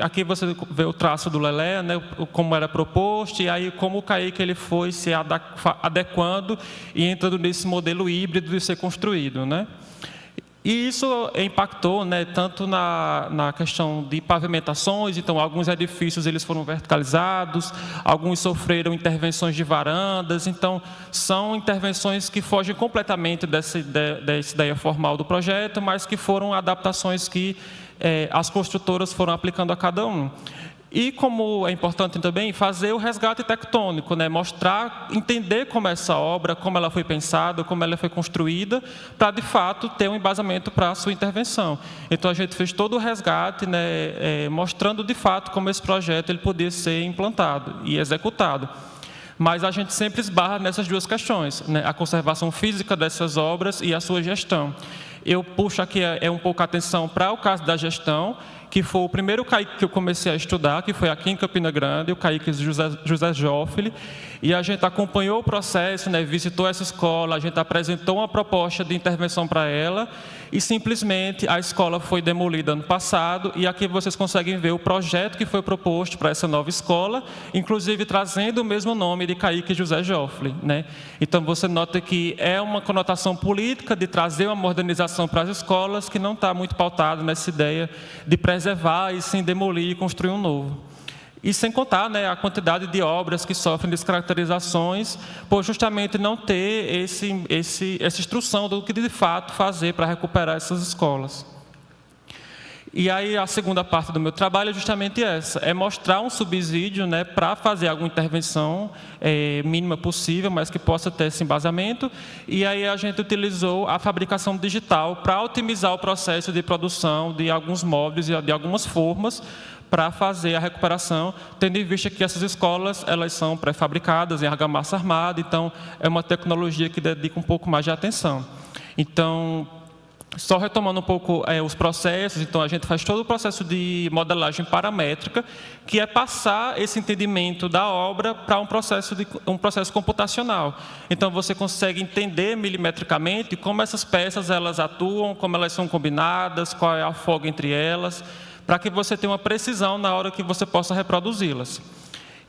aqui você vê o traço do Lelé, né, como era proposto, e aí como o CAIC ele foi se adequando e entrando nesse modelo híbrido de ser construído, né? E isso impactou, né, tanto na questão de pavimentações. Então, alguns edifícios eles foram verticalizados, alguns sofreram intervenções de varandas. Então, são intervenções que fogem completamente dessa ideia formal do projeto, mas que foram adaptações que as construtoras foram aplicando a cada um. E, como é importante também, fazer o resgate tectônico, né? Mostrar, entender como é essa obra, como ela foi pensada, como ela foi construída, para, de fato, ter um embasamento para a sua intervenção. Então, a gente fez todo o resgate, né? Mostrando, de fato, como esse projeto ele podia ser implantado e executado. Mas a gente sempre esbarra nessas duas questões, né? A conservação física dessas obras e a sua gestão. Eu puxo aqui um pouco a atenção para o caso da gestão, que foi o primeiro CAIC que eu comecei a estudar, que foi aqui em Campina Grande, o CAIC José Joffre, e a gente acompanhou o processo, né, visitou essa escola, a gente apresentou uma proposta de intervenção para ela, e simplesmente a escola foi demolida ano passado, e aqui vocês conseguem ver o projeto que foi proposto para essa nova escola, inclusive trazendo o mesmo nome de CAIC José Joffre, né? Então você nota que é uma conotação política de trazer uma modernização para as escolas que não está muito pautado nessa ideia de preservar e sem demolir e construir um novo. E sem contar, né, a quantidade de obras que sofrem descaracterizações por justamente não ter essa instrução do que de fato fazer para recuperar essas escolas. E aí a segunda parte do meu trabalho é justamente essa, é mostrar um subsídio, né, para fazer alguma intervenção mínima possível, mas que possa ter esse embasamento. E aí a gente utilizou a fabricação digital para otimizar o processo de produção de alguns móveis e de algumas formas, para fazer a recuperação, tendo em vista que essas escolas elas são pré-fabricadas em argamassa armada, então é uma tecnologia que dedica um pouco mais de atenção. Então, só retomando um pouco os processos, então a gente faz todo o processo de modelagem paramétrica, que é passar esse entendimento da obra para um processo computacional. Então você consegue entender milimetricamente como essas peças elas atuam, como elas são combinadas, qual é a folga entre elas, para que você tenha uma precisão na hora que você possa reproduzi-las.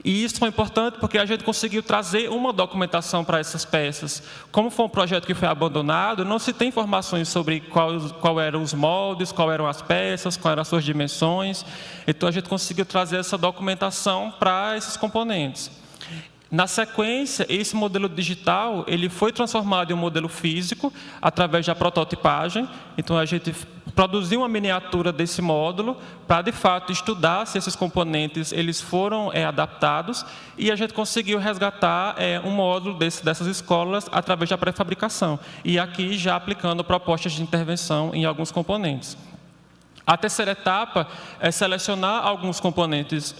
E isso foi importante porque a gente conseguiu trazer uma documentação para essas peças. Como foi um projeto que foi abandonado, não se tem informações sobre qual eram os moldes, quais eram as peças, quais eram as suas dimensões. Então a gente conseguiu trazer essa documentação para esses componentes. Na sequência, esse modelo digital ele foi transformado em um modelo físico através da prototipagem. Então, a gente produziu uma miniatura desse módulo para, de fato, estudar se esses componentes eles foram adaptados, e a gente conseguiu resgatar um módulo dessas escolas através da pré-fabricação, e aqui já aplicando propostas de intervenção em alguns componentes. A terceira etapa é selecionar alguns componentes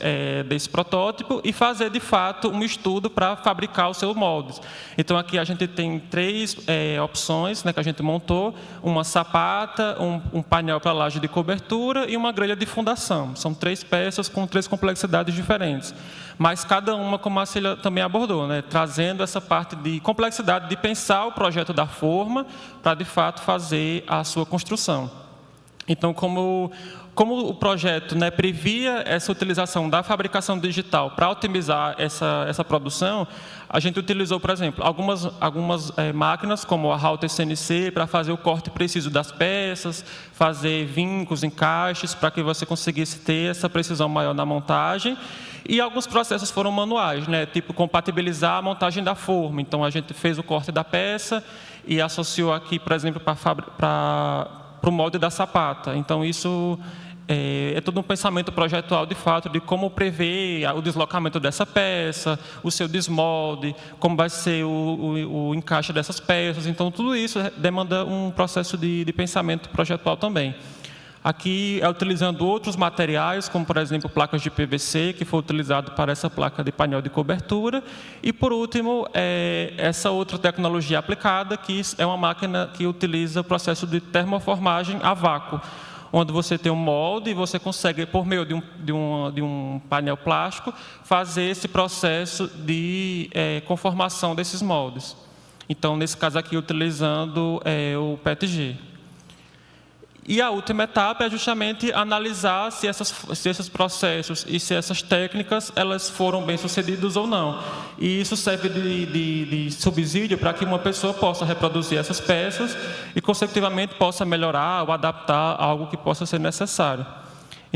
desse protótipo e fazer, de fato, um estudo para fabricar os seus moldes. Então, aqui a gente tem 3 opções, né, que a gente montou: uma sapata, um painel para laje de cobertura e uma grelha de fundação. São 3 peças com 3 complexidades diferentes. Mas cada uma, como a Cília também abordou, né, trazendo essa parte de complexidade de pensar o projeto da forma para, de fato, fazer a sua construção. Então, como o projeto, né, previa essa utilização da fabricação digital para otimizar essa produção, a gente utilizou, por exemplo, algumas máquinas, como a Halter CNC, para fazer o corte preciso das peças, fazer vincos, encaixes, para que você conseguisse ter essa precisão maior na montagem. E alguns processos foram manuais, né, tipo compatibilizar a montagem da forma. Então, a gente fez o corte da peça e associou aqui, por exemplo, para o molde da sapata. Então, isso é todo um pensamento projetual, de fato, de como prever o deslocamento dessa peça, o seu desmolde, como vai ser o encaixe dessas peças. Então, tudo isso demanda um processo de pensamento projetual também. Aqui é utilizando outros materiais, como, por exemplo, placas de PVC, que foi utilizado para essa placa de painel de cobertura. E, por último, essa outra tecnologia aplicada, que é uma máquina que utiliza o processo de termoformagem a vácuo, onde você tem um molde e você consegue, por meio de um painel plástico, fazer esse processo de conformação desses moldes. Então, nesse caso aqui, utilizando o PETG. E a última etapa é justamente analisar se esses processos e se essas técnicas elas foram bem-sucedidas ou não. E isso serve de subsídio para que uma pessoa possa reproduzir essas peças e, consecutivamente, possa melhorar ou adaptar algo que possa ser necessário.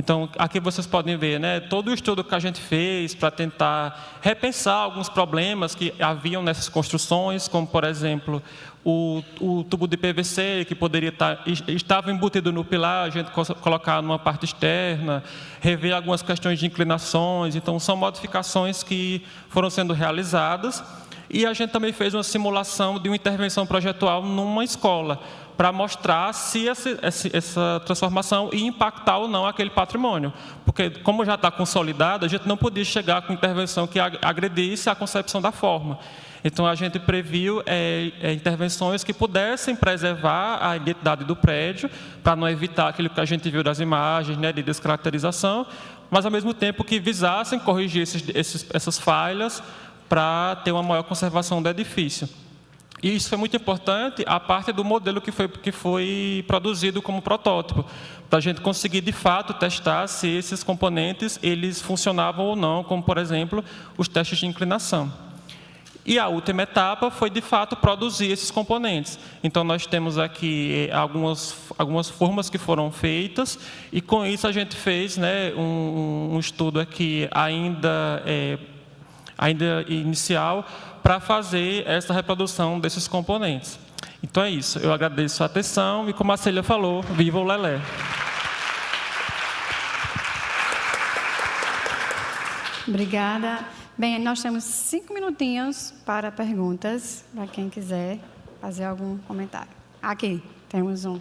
Então, aqui vocês podem ver, né, todo o estudo que a gente fez para tentar repensar alguns problemas que haviam nessas construções, como, por exemplo, o tubo de PVC, que estava embutido no pilar, a gente colocar numa parte externa, rever algumas questões de inclinações. Então, são modificações que foram sendo realizadas. E a gente também fez uma simulação de uma intervenção projetual numa escola, para mostrar se essa transformação ia impactar ou não aquele patrimônio. Porque, como já está consolidado, a gente não podia chegar com intervenção que agredisse a concepção da forma. Então, a gente previu intervenções que pudessem preservar a identidade do prédio, para não evitar aquilo que a gente viu das imagens, né, de descaracterização, mas, ao mesmo tempo, que visassem corrigir essas falhas para ter uma maior conservação do edifício. E isso foi muito importante, a parte do modelo que foi produzido como protótipo, para a gente conseguir, de fato, testar se esses componentes eles funcionavam ou não, como, por exemplo, os testes de inclinação. E a última etapa foi, de fato, produzir esses componentes. Então, nós temos aqui algumas formas que foram feitas, e com isso a gente fez, né, um estudo aqui ainda inicial, para fazer essa reprodução desses componentes. Então é isso, eu agradeço a atenção e, como a Célia falou, viva o Lelé! Obrigada. Bem, nós temos 5 minutinhos para perguntas, para quem quiser fazer algum comentário. Aqui, temos um.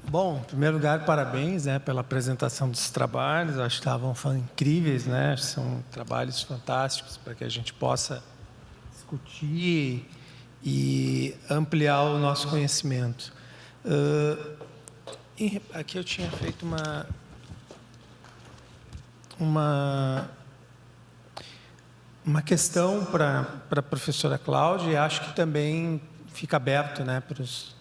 Bom, em primeiro lugar, parabéns, né, pela apresentação dos trabalhos. Acho que estavam incríveis, né? São trabalhos fantásticos para que a gente possa discutir e ampliar o nosso conhecimento. Aqui eu tinha feito uma questão para a professora Cláudia, e acho que também fica aberto, né, para os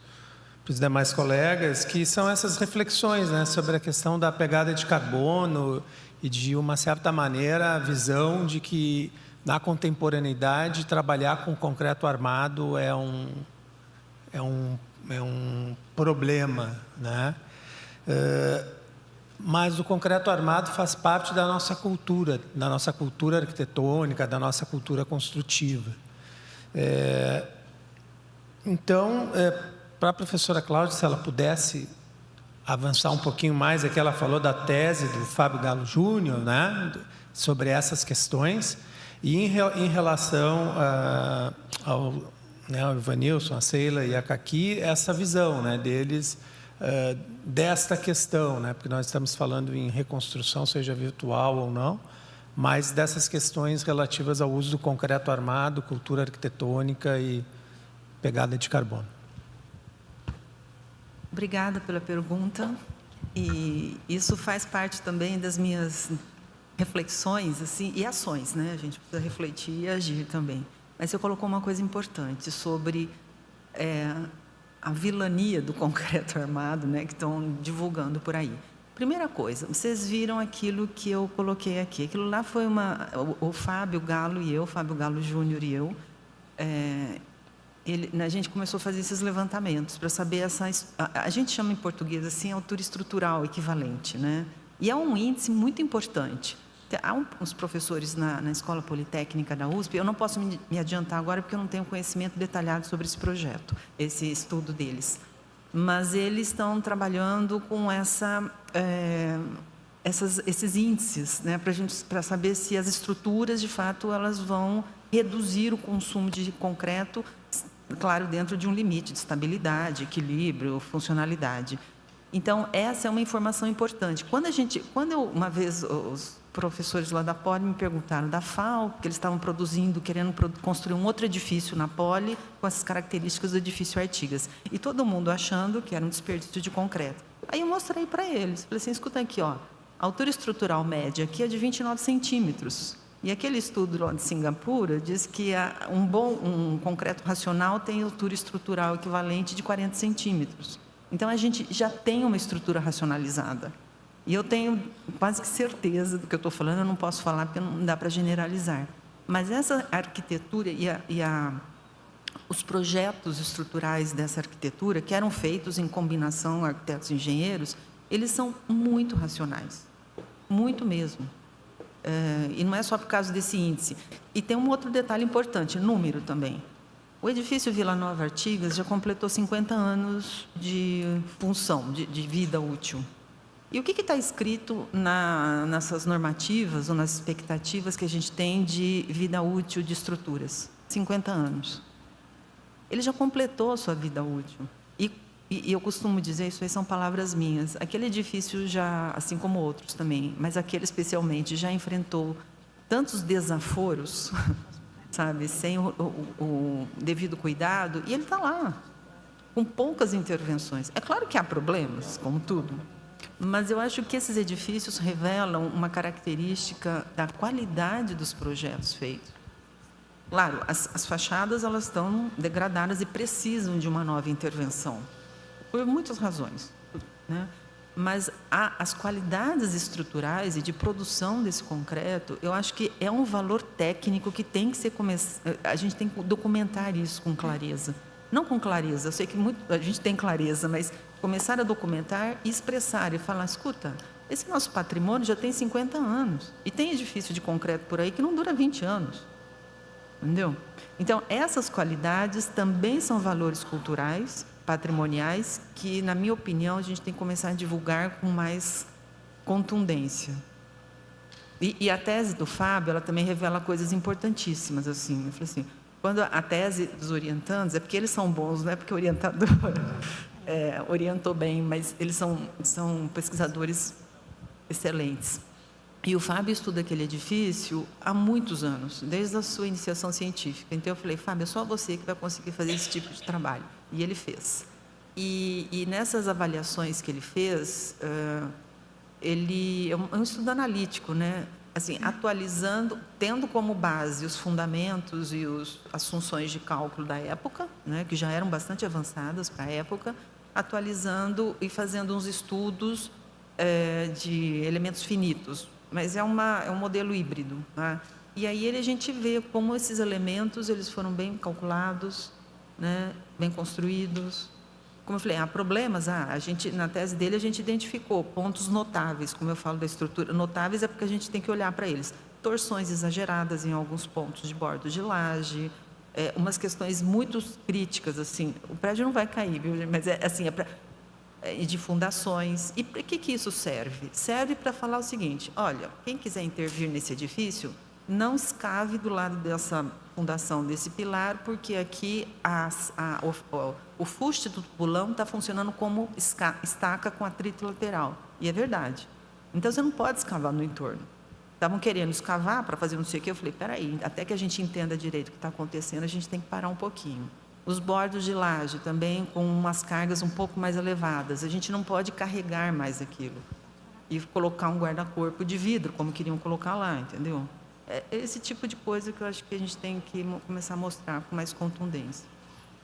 demais colegas, que são essas reflexões, né, sobre a questão da pegada de carbono e, de uma certa maneira, a visão de que, na contemporaneidade, trabalhar com concreto armado é um problema, né? Mas o concreto armado faz parte da nossa cultura arquitetônica, da nossa cultura construtiva. Então, para a professora Cláudia, se ela pudesse avançar um pouquinho mais, aqui ela falou da tese do Fábio Galo Júnior, né, sobre essas questões, e em relação ao Ivanilson, a Sheila e a Caqui, essa visão, né, deles, desta questão, né, porque nós estamos falando em reconstrução, seja virtual ou não, mas dessas questões relativas ao uso do concreto armado, cultura arquitetônica e pegada de carbono. Obrigada pela pergunta, e isso faz parte também das minhas reflexões assim, e ações, né? A gente precisa refletir e agir também. Mas você colocou uma coisa importante sobre a vilania do concreto armado, né, que estão divulgando por aí. Primeira coisa, vocês viram aquilo que eu coloquei aqui. Aquilo lá foi o Fábio Galo e eu, Fábio Galo Júnior e eu, a gente começou a fazer esses levantamentos para saber a gente chama em português assim altura estrutural equivalente, né? E é um índice muito importante. Há uns professores na Escola Politécnica da USP, eu não posso me adiantar agora porque eu não tenho conhecimento detalhado sobre esse projeto, esse estudo deles. Mas eles estão trabalhando com esses índices, né, para saber se as estruturas, de fato, elas vão reduzir o consumo de concreto, claro, dentro de um limite de estabilidade, equilíbrio, funcionalidade. Então, essa é uma informação importante. Uma vez os professores lá da Poli me perguntaram da FAO, que eles estavam querendo construir um outro edifício na Poli, com essas características do edifício Artigas. E todo mundo achando que era um desperdício de concreto. Aí eu mostrei para eles, falei assim, escuta aqui, ó, a altura estrutural média aqui é de 29 centímetros. E aquele estudo lá de Singapura diz que um concreto racional tem altura estrutural equivalente de 40 centímetros. Então, a gente já tem uma estrutura racionalizada. E eu tenho quase que certeza do que eu estou falando, eu não posso falar porque não dá para generalizar. Mas essa arquitetura os projetos estruturais dessa arquitetura, que eram feitos em combinação arquitetos e engenheiros, eles são muito racionais, muito mesmo. E não é só por causa desse índice. E tem um outro detalhe importante, número também. O edifício Vila Nova Artigas já completou 50 anos de função, de vida útil. E o que está escrito nessas normativas ou nas expectativas que a gente tem de vida útil de estruturas? 50 anos. Ele já completou a sua vida útil. E eu costumo dizer, isso aí são palavras minhas, aquele edifício já, assim como outros também, mas aquele especialmente, já enfrentou tantos desaforos, sabe, sem o devido cuidado, e ele está lá, com poucas intervenções. É claro que há problemas, como tudo, mas eu acho que esses edifícios revelam uma característica da qualidade dos projetos feitos. Claro, as fachadas elas estão degradadas e precisam de uma nova intervenção, por muitas razões, né? Mas as qualidades estruturais e de produção desse concreto, eu acho que é um valor técnico que tem que ser a gente tem que documentar isso com clareza. Não com clareza, eu sei que a gente tem clareza, mas começar a documentar e expressar e falar, escuta, esse nosso patrimônio já tem 50 anos e tem edifício de concreto por aí que não dura 20 anos. Entendeu? Então, essas qualidades também são valores culturais, patrimoniais, que, na minha opinião, a gente tem que começar a divulgar com mais contundência. E a tese do Fábio, ela também revela coisas importantíssimas, assim. Eu falei assim, quando a tese dos orientandos, é porque eles são bons, não é porque o orientador orientou bem, mas eles são pesquisadores excelentes. E o Fábio estuda aquele edifício há muitos anos, desde a sua iniciação científica. Então, eu falei, Fábio, é só você que vai conseguir fazer esse tipo de trabalho. E ele fez. E nessas avaliações que ele fez, ele é um estudo analítico, né? Assim, atualizando, tendo como base os fundamentos e as funções de cálculo da época, né? Que já eram bastante avançadas para a época, atualizando e fazendo uns estudos de elementos finitos. Mas é um modelo híbrido, né? E aí a gente vê como esses elementos eles foram bem calculados, né? Bem construídos. Como eu falei, há problemas. Na tese dele a gente identificou pontos notáveis, como eu falo da estrutura. Notáveis é porque a gente tem que olhar para eles. Torções exageradas em alguns pontos de bordo de laje, umas questões muito críticas, assim. O prédio não vai cair, viu? Mas de fundações. E para que isso serve? Serve para falar o seguinte, olha, quem quiser intervir nesse edifício, não escave do lado dessa fundação, desse pilar, porque aqui o fuste do tubulão está funcionando como estaca com atrito lateral. E é verdade. Então, você não pode escavar no entorno. Estavam querendo escavar para fazer não sei o quê. Eu falei, peraí, até que a gente entenda direito o que está acontecendo, a gente tem que parar um pouquinho. Os bordos de laje também com umas cargas um pouco mais elevadas. A gente não pode carregar mais aquilo e colocar um guarda-corpo de vidro, como queriam colocar lá, entendeu? É esse tipo de coisa que eu acho que a gente tem que começar a mostrar com mais contundência.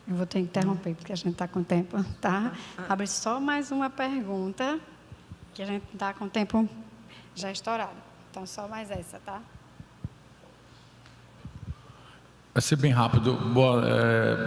Eu vou ter que interromper, porque a gente está com o tempo, tá? Abre só mais uma pergunta, que a gente está com o tempo já estourado. Então, só mais essa, tá? Vai ser bem rápido.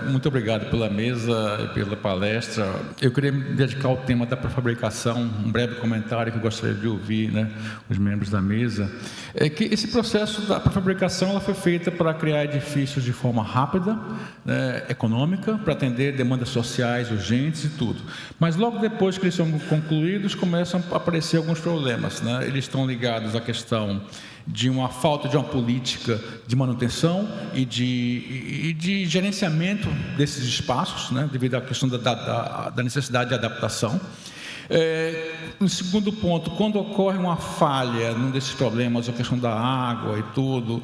Muito obrigado pela mesa e pela palestra. Eu queria me dedicar ao tema da prefabricação, um breve comentário que eu gostaria de ouvir, né, os membros da mesa. É que esse processo da prefabricação ela foi feita para criar edifícios de forma rápida, né, econômica, para atender demandas sociais urgentes e tudo. Mas logo depois que eles são concluídos, começam a aparecer alguns problemas, né? Eles estão ligados à questão de uma falta de uma política de manutenção e de gerenciamento desses espaços, né, devido à questão da necessidade de adaptação. No segundo ponto, quando ocorre uma falha num desses problemas, a questão da água e tudo,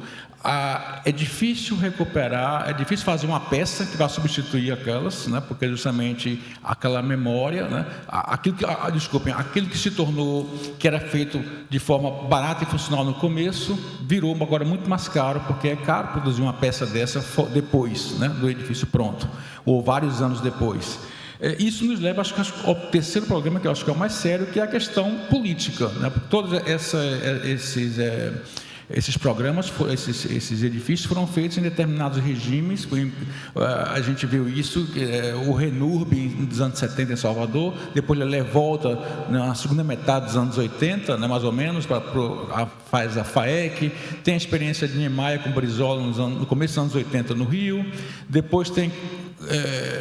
é difícil recuperar, é difícil fazer uma peça que vai substituir aquelas, né, porque justamente aquela memória, né, aquilo que se tornou, que era feito de forma barata e funcional no começo, virou agora muito mais caro, porque é caro produzir uma peça dessa depois, né, do edifício pronto, ou vários anos depois. Isso nos leva, acho que, ao terceiro problema, que eu acho que é o mais sério, que é a questão política, né? Todos esses Esses programas, esses edifícios foram feitos em determinados regimes. A gente viu isso, o Renurb nos anos 70 em Salvador, depois ele volta na segunda metade dos anos 80, né, mais ou menos, faz a FAEC, tem a experiência de Niemeyer com Brizola no começo dos anos 80 no Rio, depois tem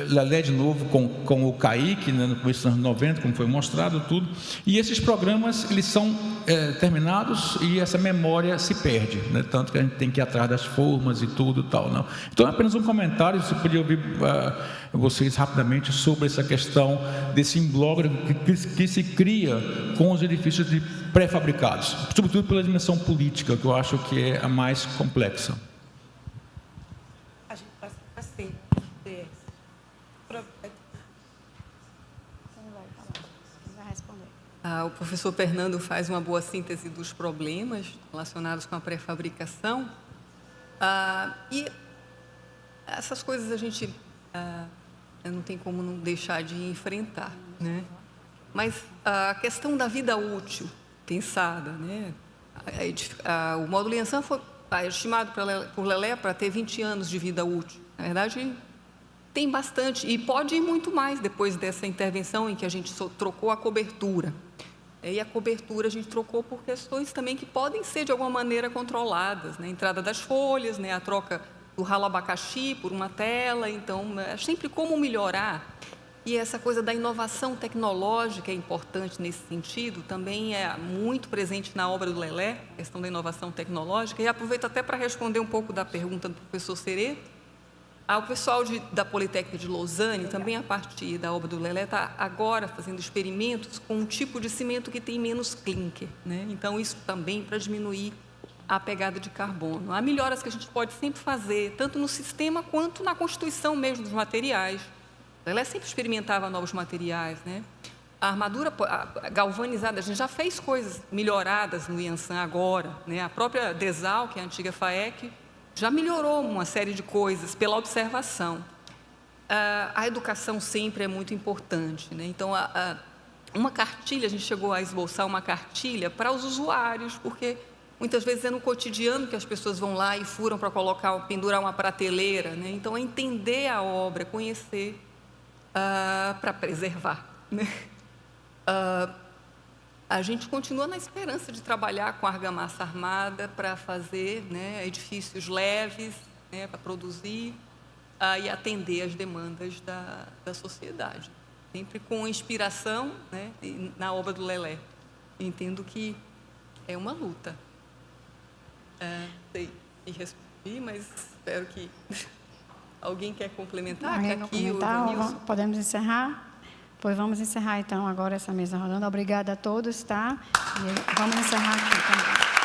Lelé de novo com o CAIC, né, no começo dos anos 90, como foi mostrado tudo, e esses programas eles são terminados e essa memória se perde, né, tanto que a gente tem que ir atrás das formas e tudo e tal, não. Então, apenas um comentário, se eu podia ouvir vocês rapidamente sobre essa questão desse imbróglio que se cria com os edifícios pré-fabricados, sobretudo pela dimensão política, que eu acho que é a mais complexa. A gente passa assim. O professor Fernando faz uma boa síntese dos problemas relacionados com a pré-fabricação. E essas coisas a gente não tem como não deixar de enfrentar, né? Mas a questão da vida útil pensada, né? O módulo Yansan foi estimado por Lelé para ter 20 anos de vida útil. Na verdade, tem bastante, e pode ir muito mais depois dessa intervenção em que a gente trocou a cobertura. E a cobertura a gente trocou por questões também que podem ser, de alguma maneira, controladas, né? A entrada das folhas, né? A troca do ralo abacaxi por uma tela. Então, é sempre como melhorar. E essa coisa da inovação tecnológica é importante nesse sentido, também é muito presente na obra do Lelé, a questão da inovação tecnológica. E aproveito até para responder um pouco da pergunta do professor Serê. O pessoal da Politécnica de Lausanne, também a partir da obra do Lelé, está agora fazendo experimentos com um tipo de cimento que tem menos clinker, né? Então, isso também para diminuir a pegada de carbono. Há melhoras que a gente pode sempre fazer, tanto no sistema quanto na constituição mesmo dos materiais. O Lelé sempre experimentava novos materiais, né? A armadura galvanizada, a gente já fez coisas melhoradas no Yansan agora, né? A própria Desal, que é a antiga FAEC, já melhorou uma série de coisas pela observação. A educação sempre é muito importante, né? Então, uma cartilha, a gente chegou a esboçar uma cartilha para os usuários, porque muitas vezes é no cotidiano que as pessoas vão lá e furam para pendurar uma prateleira, né? Então, é entender a obra, conhecer para preservar, né? A gente continua na esperança de trabalhar com argamassa armada para fazer, né, edifícios leves, né, para produzir e atender às demandas da sociedade. Sempre com inspiração, né, na obra do Lelé. Entendo que é uma luta. Sei que respondi, mas espero que alguém quer complementar. Podemos encerrar? Pois vamos encerrar, então, agora essa mesa rodando. Obrigada a todos, tá? E vamos encerrar aqui também.